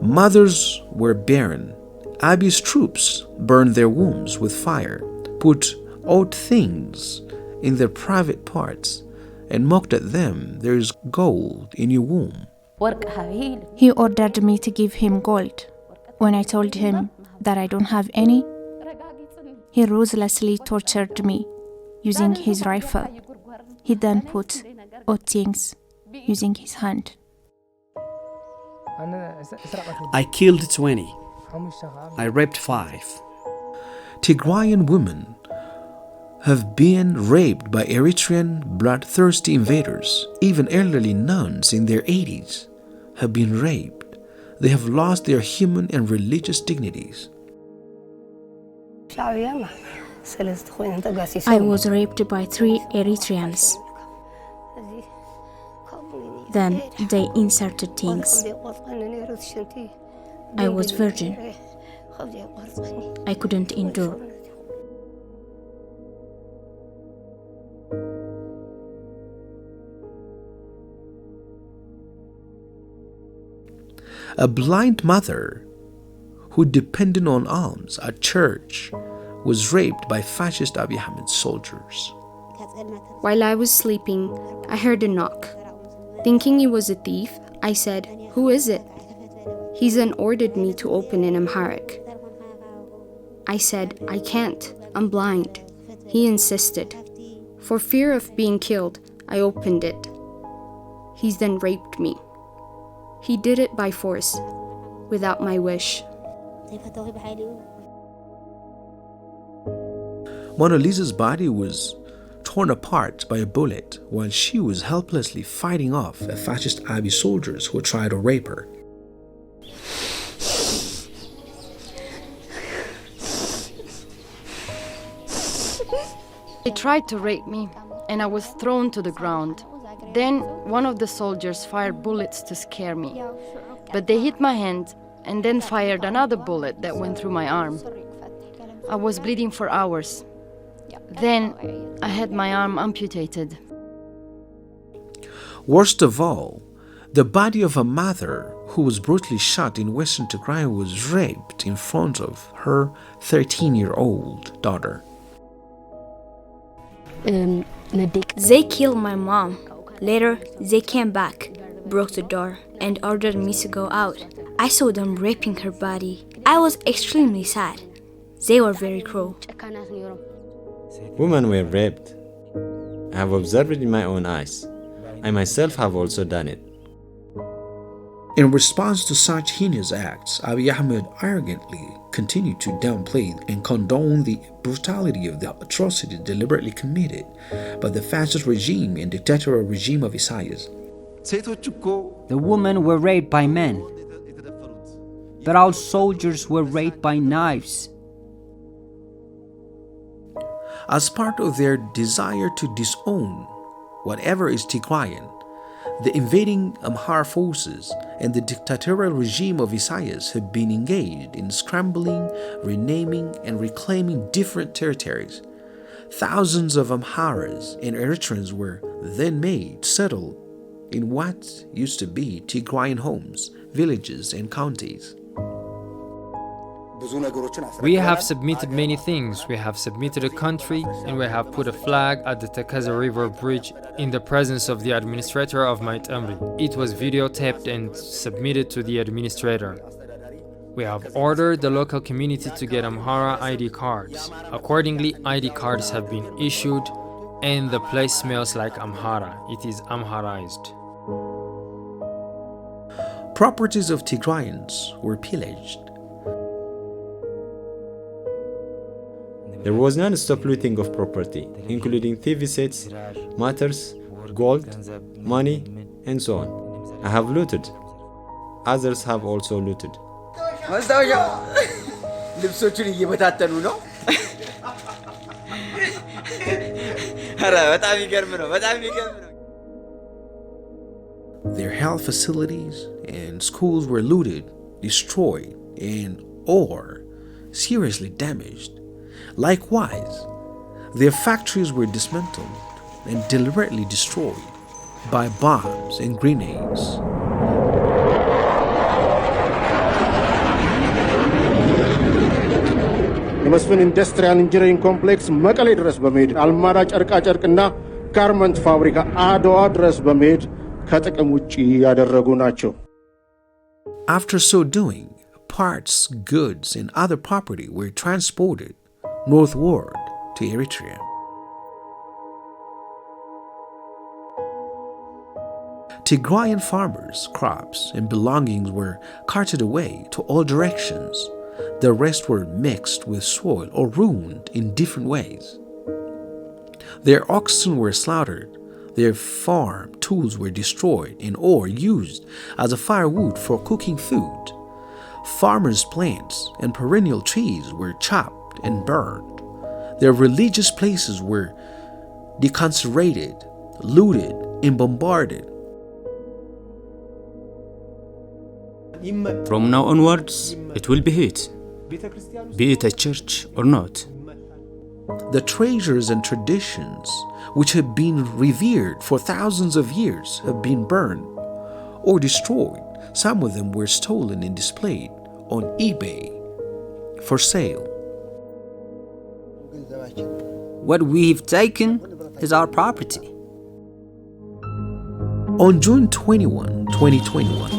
Mothers were barren. Abiy's troops burned their wombs with fire, put odd things in their private parts, and mocked at them, "There is gold in your womb." He ordered me to give him gold. When I told him that I don't have any, he ruthlessly tortured me using his rifle. He then put odd things using his hand. I killed 20. I raped 5. Tigrayan women have been raped by Eritrean bloodthirsty invaders. Even elderly nuns in their 80s have been raped. They have lost their human and religious dignities. I was raped by 3 Eritreans. Then they inserted things. I was virgin. I couldn't endure. A blind mother who depended on alms at church was raped by fascist Abiy Ahmed's soldiers. While I was sleeping, I heard a knock. Thinking it was a thief, I said, "Who is it?" He then ordered me to open in Amharic. I said, "I can't, I'm blind." He insisted. For fear of being killed, I opened it. He then raped me. He did it by force, without my wish. Mona Lisa's body was torn apart by a bullet while she was helplessly fighting off a fascist Abiy soldiers who tried to rape her. They tried to rape me, and I was thrown to the ground. Then one of the soldiers fired bullets to scare me, but they hit my hand and then fired another bullet that went through my arm. I was bleeding for hours. Then I had my arm amputated. Worst of all, the body of a mother who was brutally shot in Western Tigray was raped in front of her 13-year-old daughter. They killed my mom. Later, they came back, broke the door, and ordered me to go out. I saw them raping her body. I was extremely sad. They were very cruel. Women were raped. I have observed it in my own eyes. I myself have also done it. In response to such heinous acts, Abiy Ahmed arrogantly continued to downplay and condone the brutality of the atrocities deliberately committed by the fascist regime and dictatorial regime of Isaias. The women were raped by men, but our soldiers were raped by knives. As part of their desire to disown whatever is Tigrayan, the invading Amhara forces and the dictatorial regime of Isaias have been engaged in scrambling, renaming, and reclaiming different territories. Thousands of Amharas and Eritreans were then made settle in what used to be Tigrayan homes, villages, and counties. We have submitted many things. We have submitted a country, and we have put a flag at the Takaza River Bridge in the presence of the administrator of Mait Amri. It was videotaped and submitted to the administrator. We have ordered the local community to get Amhara ID cards. Accordingly, ID cards have been issued, and the place smells like Amhara. It is Amharized. Properties of Tigrayans were pillaged. There was non-stop looting of property, including TV sets, matters, gold, money, and so on. I have looted. Others have also looted. Their health facilities and schools were looted, destroyed, and or seriously damaged. Likewise, their factories were dismantled and deliberately destroyed by bombs and grenades. የመስፍን ኢንዱስትሪያል ኢንጂነሪንግ ኮምፕሌክስ መቀሌ ድረስ በመሄድ አልማራ ጨርቃ ጨርቅና ጋርመንት ፋብሪካ አድዋ ድረስ በመሄድ ከጥቅም ውጪ ያደረጉ ናቸው። After so doing, parts, goods, and other property were transported northward to Eritrea. Tigrayan farmers' crops and belongings were carted away to all directions. The rest were mixed with soil or ruined in different ways. Their oxen were slaughtered, their farm tools were destroyed and or used as a firewood for cooking food. Farmers' plants and perennial trees were chopped and burned. Their religious places were deconsecrated, looted, and bombarded. From now onwards, it will be hit, be it a church or not. The treasures and traditions which have been revered for thousands of years have been burned or destroyed some of them were stolen and displayed on eBay for sale. What we've taken is our property. On June 21, 2021,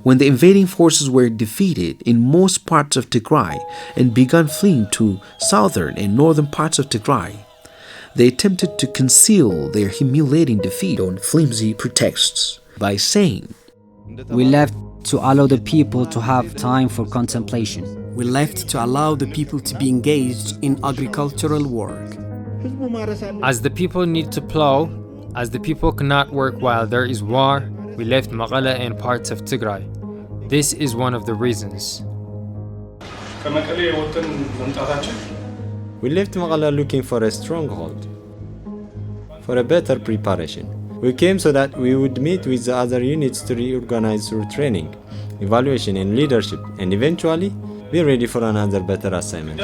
when the invading forces were defeated in most parts of Tigray and began fleeing to southern and northern parts of Tigray, they attempted to conceal their humiliating defeat on flimsy pretexts by saying, We left to allow the people to have time for contemplation. We left to allow the people to be engaged in agricultural work. As the people need to plow, as the people cannot work while there is war, we left Mekelle and parts of Tigray. This is one of the reasons. We left Mekelle looking for a stronghold, for a better preparation. We came so that we would meet with the other units to reorganize through training, evaluation and leadership, and eventually be ready for another better assignment.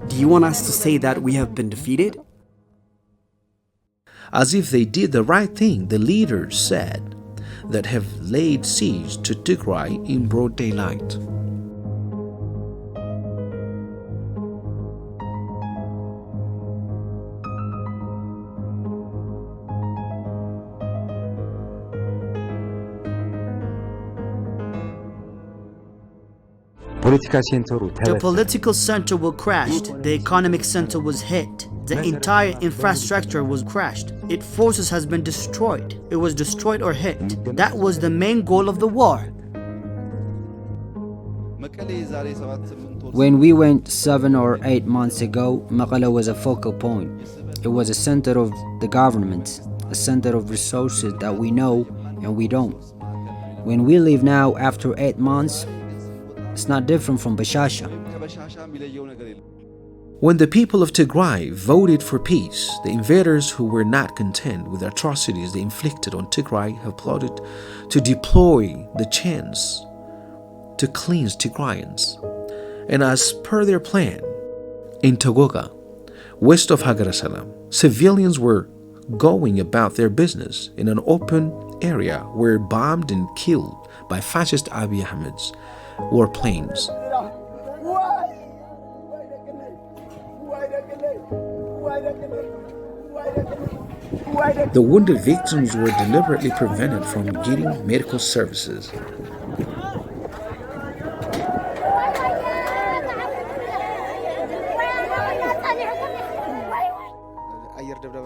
Do you want us to say that we have been defeated? As if they did the right thing, the leaders said, that have laid siege to Tigray in broad daylight. The political center was crashed. The economic center was hit. The entire infrastructure was crashed. Its forces has been destroyed. It was destroyed or hit. That was the main goal of the war. When we went 7 or 8 months ago, Mekelle was a focal point. It was a center of the government, a center of resources that we know and we don't. When we leave now after 8 months, it's not different from Bashasha. When the people of Tigray voted for peace, the invaders who were not content with the atrocities they inflicted on Tigray have plotted to deploy the chance to cleanse Tigrayans. And as per their plan, in Togoga, west of Hagar Salam, civilians were going about their business in an open area were bombed and killed by fascist Abiy Ahmed's warplanes. The wounded victims were deliberately prevented from getting medical services.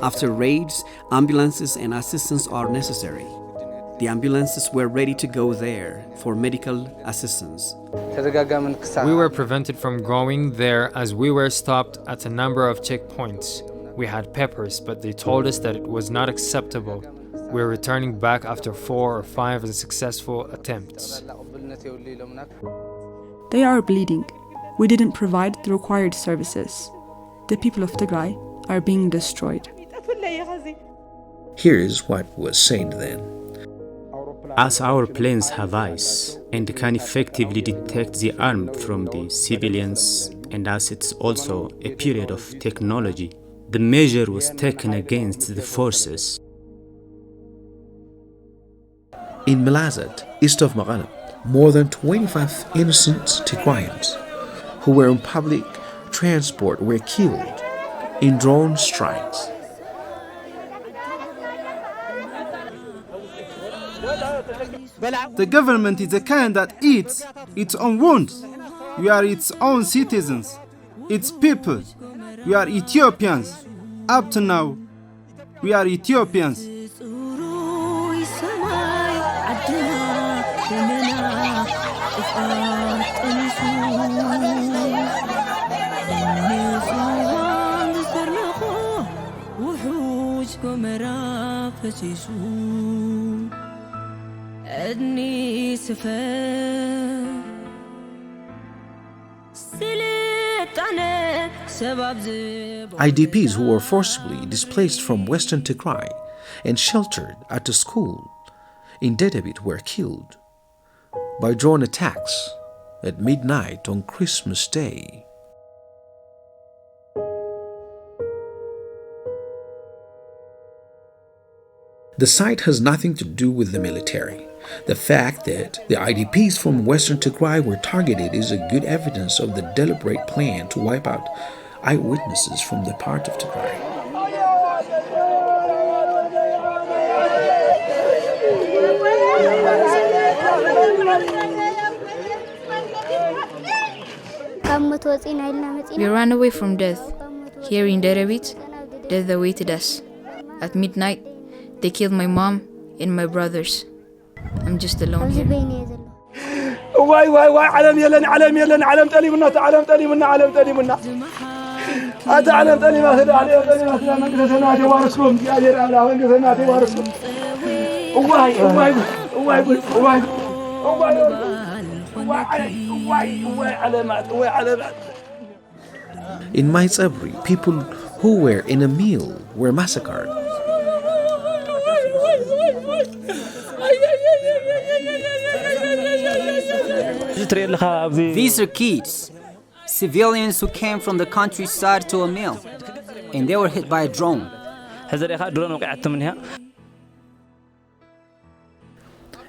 After raids, ambulances and assistance are necessary. The ambulances were ready to go there for medical assistance. We were prevented from going there as we were stopped at a number of checkpoints. We had papers, but they told us that it was not acceptable. We're returning back after 4 or 5 unsuccessful attempts. They are bleeding. We didn't provide the required services. The people of Tigray are being destroyed. Here is what was said then. As our planes have eyes and can effectively detect the armed from the civilians, and as it's also a period of technology, the measure was taken against the forces. In Malazat, east of Mekelle, more than 25 innocent Tigrayans who were on public transport were killed in drone strikes. The government is a kind that eats its own wounds. We are its own citizens, its people. We are Ethiopians. Up to now, we are Ethiopians. IDPs who were forcibly displaced from Western Tigray and sheltered at a school in Dedebit were killed by drone attacks at midnight on Christmas Day. The site has nothing to do with the military. The fact that the IDPs from Western Tigray were targeted is a good evidence of the deliberate plan to wipe out eyewitnesses from the part of Tigray. We ran away from death. Here in Dedebit, death awaited us. At midnight, they killed my mom and my brothers. I'm just alone here. علم يلن علم تلي منا تعلم تلي منا علم تلي منا أتعلم تلي ما هذا علم تلي ما هذا من كذا توارثكم يا جير على من كذا توارثكم In Maizabri, people who were in a meal were massacred. These are kids, civilians who came from the countryside to a meal, and they were hit by a drone.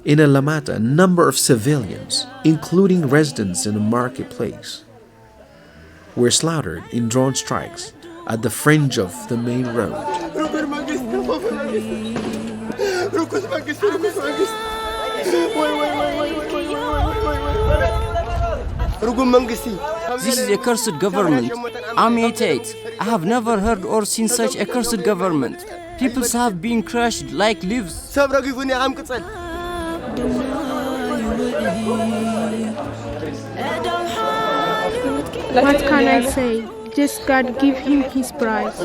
In Alamata, a number of civilians, including residents in a marketplace, were slaughtered in drone strikes at the fringe of the main road. This is a cursed government. Amitate. I have never heard or seen such a cursed government. People have been crushed like leaves. What can I say? Just God give him his prize.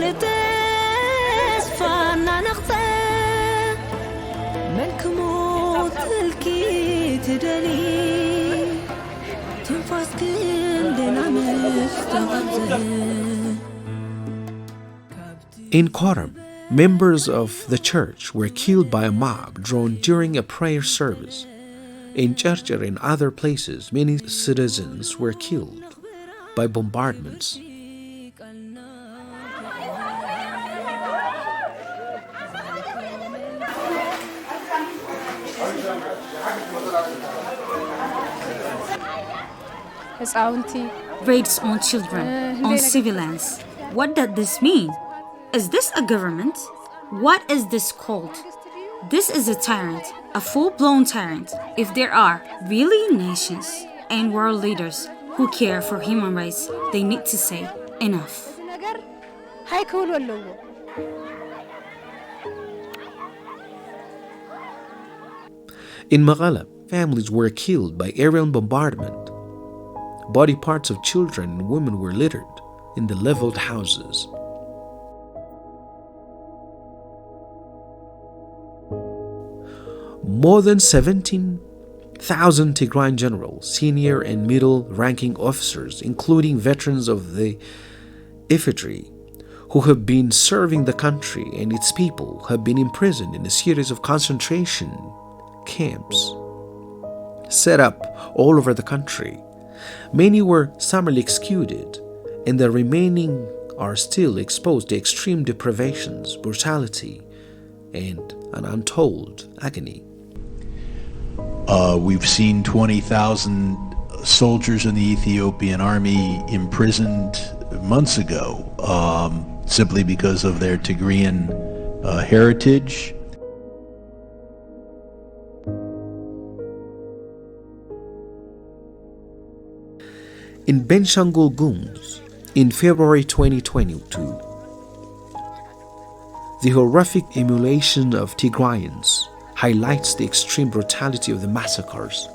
In Koram, members of the church were killed by a mob drawn during a prayer service. In Churcher and other places, many citizens were killed by bombardments. Raids on children, on civilians. What does this mean? Is this a government? What is this called? This is a tyrant, a full-blown tyrant. If there are really nations and world leaders who care for human rights, they need to say enough. In Mekelle, families were killed by aerial bombardment. Body parts of children and women were littered in the leveled houses. More than 17,000 Tigrayan generals, senior and middle-ranking officers, including veterans of the infantry, who have been serving the country and its people, have been imprisoned in a series of concentration camps set up all over the country. Many were summarily executed, and the remaining are still exposed to extreme deprivations, brutality, and an untold agony. We've seen 20,000 soldiers in the Ethiopian army imprisoned months ago simply because of their Tigrayan heritage. In Benshangul Gumuz, in February 2022, the horrific emulation of Tigrayans highlights the extreme brutality of the massacres.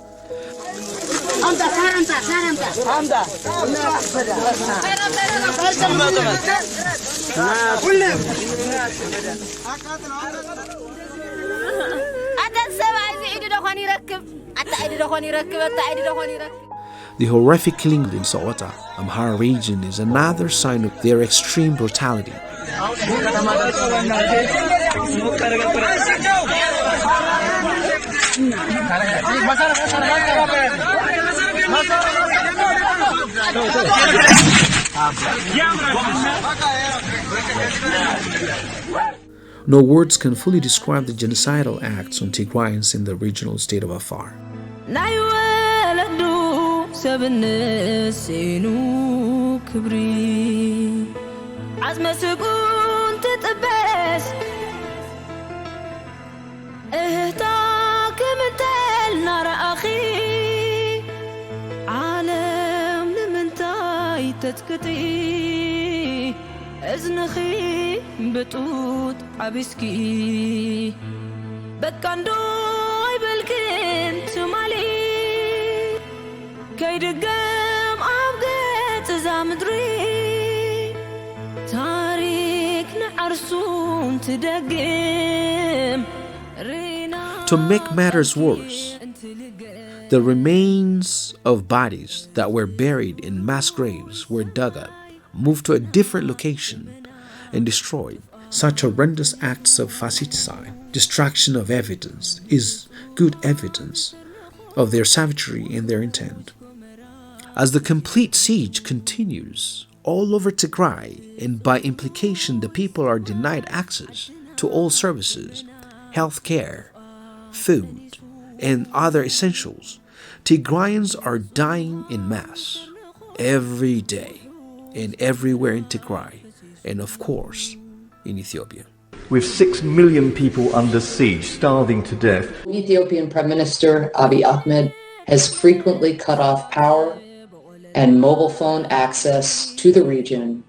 The horrific killing in Sawata, Amhara region is another sign of their extreme brutality. No words can fully describe the genocidal acts on Tigrayans in the regional state of Afar. أزنخي بتوت عبسكي بكاندو يبلكن سمالي كيدقم عبقت زامدري تاريك نعرسون تدقم To make matters worse, the remains of bodies that were buried in mass graves were dug up, moved to a different location, and destroyed. Such horrendous acts of fascisticide, destruction of evidence, is good evidence of their savagery and their intent. As the complete siege continues all over Tigray, and by implication the people are denied access to all services, health care, food, and other essentials, Tigrayans are dying in mass every day and everywhere in Tigray, and of course in Ethiopia. With 6 million people under siege, starving to death. Ethiopian Prime Minister Abiy Ahmed has frequently cut off power and mobile phone access to the region.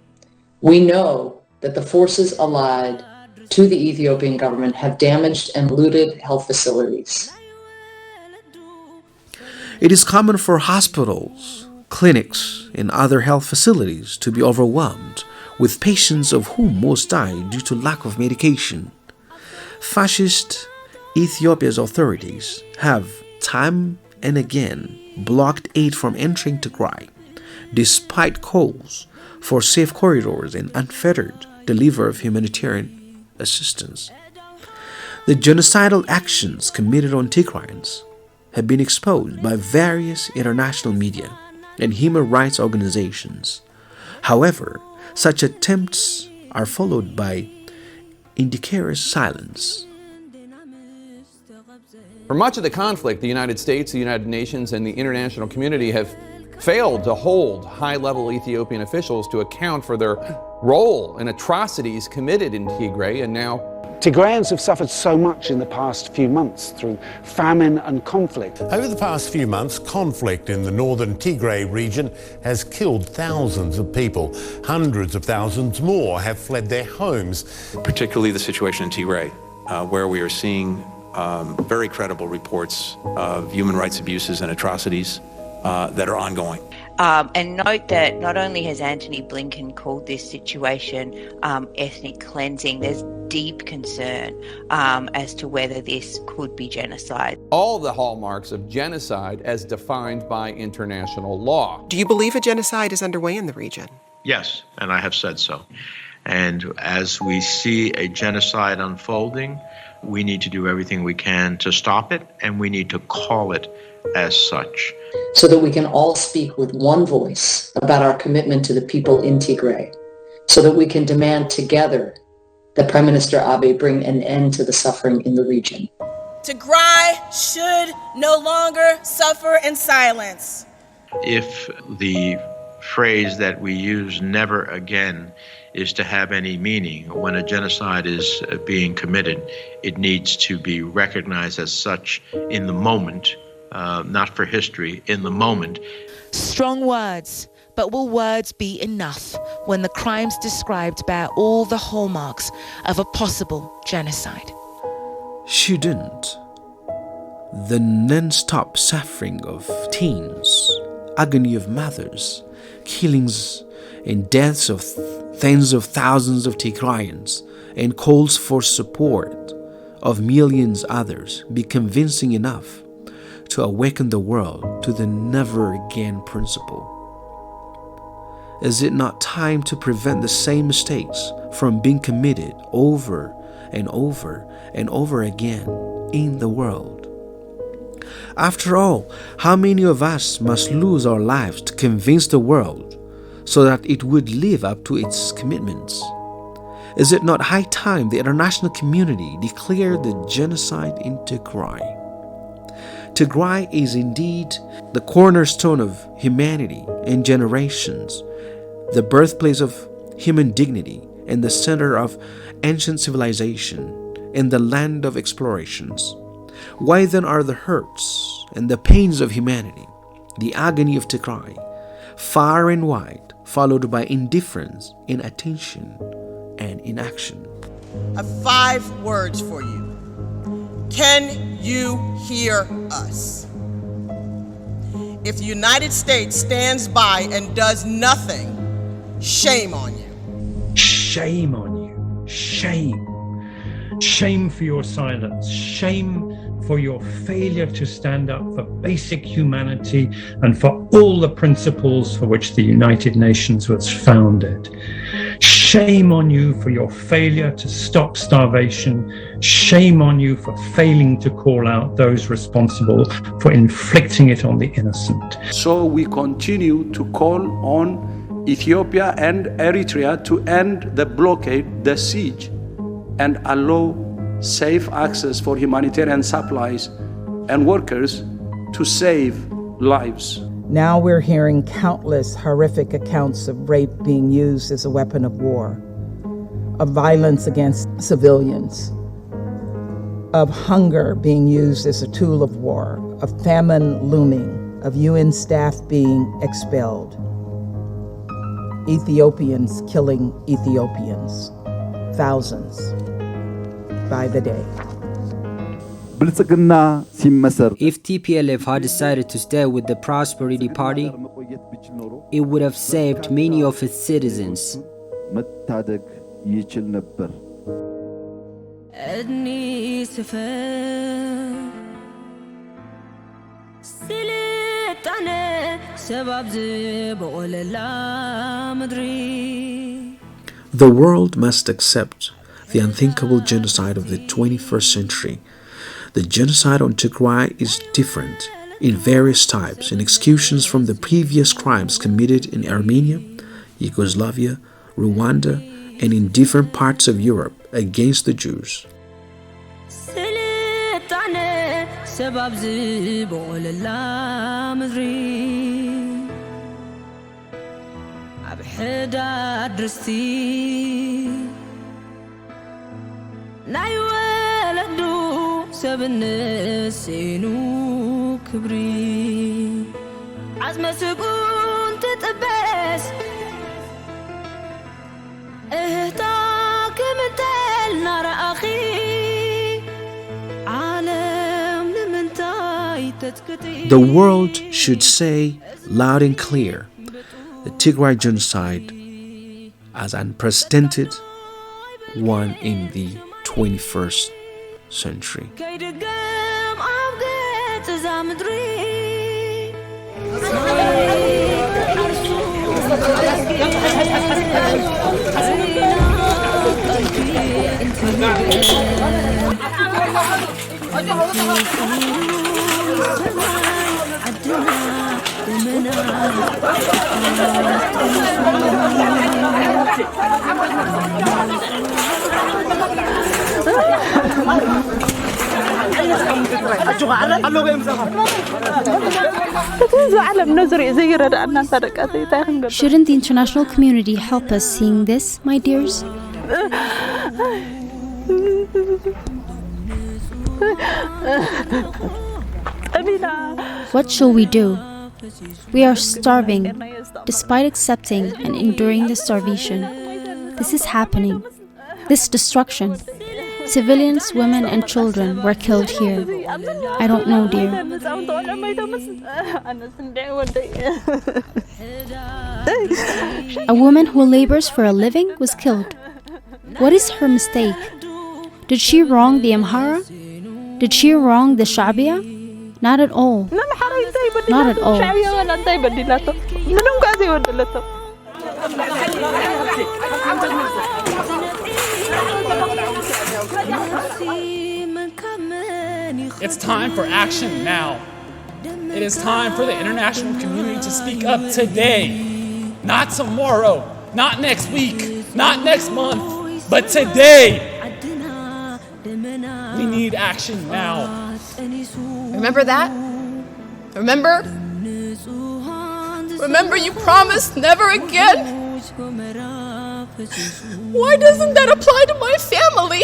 We know that the forces allied to the Ethiopian government have damaged and looted health facilities. It is common for hospitals, clinics, and other health facilities to be overwhelmed with patients of whom most die due to lack of medication. Fascist Ethiopia's authorities have time and again blocked aid from entering Tigray, despite calls for safe corridors and unfettered delivery of humanitarian assistance. The genocidal actions committed on Tigrayans have been exposed by various international media and human rights organizations. However, such attempts are followed by indecorous silence. For much of the conflict, the United States, the United Nations, and the international community have failed to hold high-level Ethiopian officials to account for their role in atrocities committed in Tigray, and now Tigrayans have suffered so much in the past few months through famine and conflict. Over the past few months, conflict in the northern Tigray region has killed thousands of people. Hundreds of thousands more have fled their homes. Particularly the situation in Tigray, where we are seeing very credible reports of human rights abuses and atrocities that are ongoing. And note that not only has Antony Blinken called this situation ethnic cleansing, there's deep concern as to whether this could be genocide. all the hallmarks of genocide as defined by international law. Do you believe a genocide is underway in the region? Yes, and I have said so. And as we see a genocide unfolding, we need to do everything we can to stop it, and we need to call it as such. So that we can all speak with one voice about our commitment to the people in Tigray, so that we can demand together that Prime Minister Abiy bring an end to the suffering in the region. Tigray should no longer suffer in silence. If the phrase that we use, never again, is to have any meaning, when a genocide is being committed, it needs to be recognized as such in the moment, not for history, in the moment. Strong words, but will words be enough when the crimes described bear all the hallmarks of a possible genocide? Shouldn't the non-stop suffering of teens, agony of mothers, killings and deaths of tens of thousands of Tigrayans, and calls for support of millions others be convincing enough to awaken the world to the never again principle? Is it not time to prevent the same mistakes from being committed over and over and over again in the world? After all, how many of us must lose our lives to convince the world so that it would live up to its commitments? Is it not high time the international community declared the genocide in Tigray? Tigray is indeed the cornerstone of humanity and generations, the birthplace of human dignity and the center of ancient civilization and the land of explorations. Why then are the hurts and the pains of humanity, the agony of Tigray, far and wide, followed by indifference, inattention, and inaction? I have 5 words for you. Can you hear us? If the United States stands by and does nothing, shame on you. Shame on you. Shame. Shame for your silence. Shame for your failure to stand up for basic humanity and for all the principles for which the United Nations was founded. Shame on you for your failure to stop starvation. Shame on you for failing to call out those responsible for inflicting it on the innocent. So we continue to call on Ethiopia and Eritrea to end the blockade, the siege, and allow safe access for humanitarian supplies and workers to save lives. Now we're hearing countless horrific accounts of rape being used as a weapon of war, of violence against civilians, of hunger being used as a tool of war, of famine looming, of UN staff being expelled, Ethiopians killing Ethiopians, thousands by the day. If TPLF had decided to stay with the Prosperity Party, it would have saved many of its citizens. The world must accept the unthinkable genocide of the 21st century. The genocide on Tigray is different in various types and executions from the previous crimes committed in Armenia, Yugoslavia, Rwanda, and in different parts of Europe against the Jews. سبنسينو كبري عزم سكون تتبس اهتاك مثل نار اخي عالم لمنتاي تتكتي. The world should say loud and clear the Tigray genocide as unprecedented one in the 21st century. Shouldn't the international community help us seeing this, my dears? What shall we do? We are starving, despite accepting and enduring the starvation. This is happening. This destruction. Civilians, women, and children were killed here. I don't know, dear. A woman who labors for a living was killed. What is her mistake? Did she wrong the Amhara? Did she wrong the Shabia? Not at all. Not at all. It's time for action now. It is time for the international community to speak up today. Not tomorrow, not next week, not next month, but today. We need action now. Remember that? Remember? Remember you promised never again? Why doesn't that apply to my family?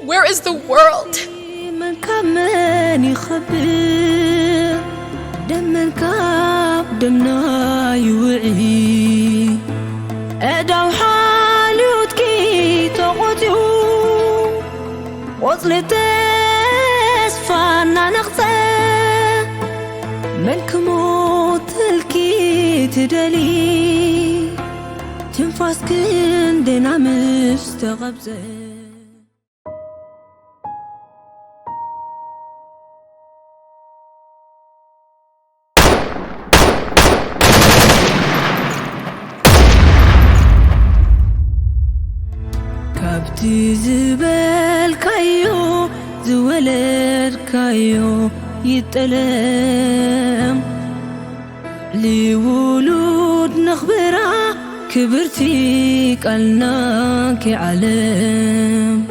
Where is the world? تنفاس كندنا مستغبزة كابتي زبال كايو زولر كايو يتألم لولود نخبرها كبرتي قالناك علم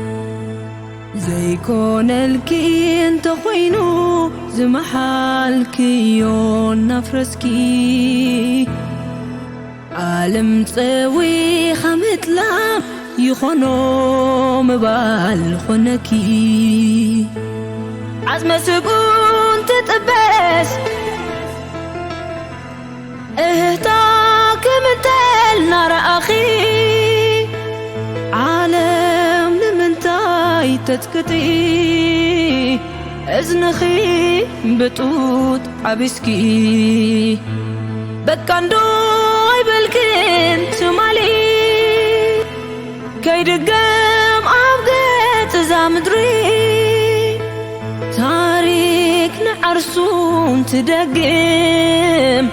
زي كون الكي انت خوينو زمحالكي يون نفرسكي عالم تسوي خمتلا يخونو مبال خونكي عزم سكون تتبس اهتاك مثل نار أخي عالم لمنتاي تتكتي ازنخي بتوت عبسكي بكاندوي بالكين سمالي كي دقام عبقت زامدري تاريك نعرسون تدقم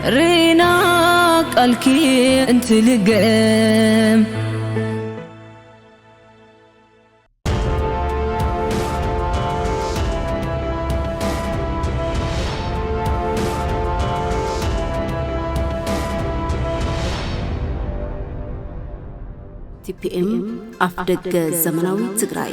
ريناك الكي انت لقام TPM afdeg ዘመናዊ ትግራይ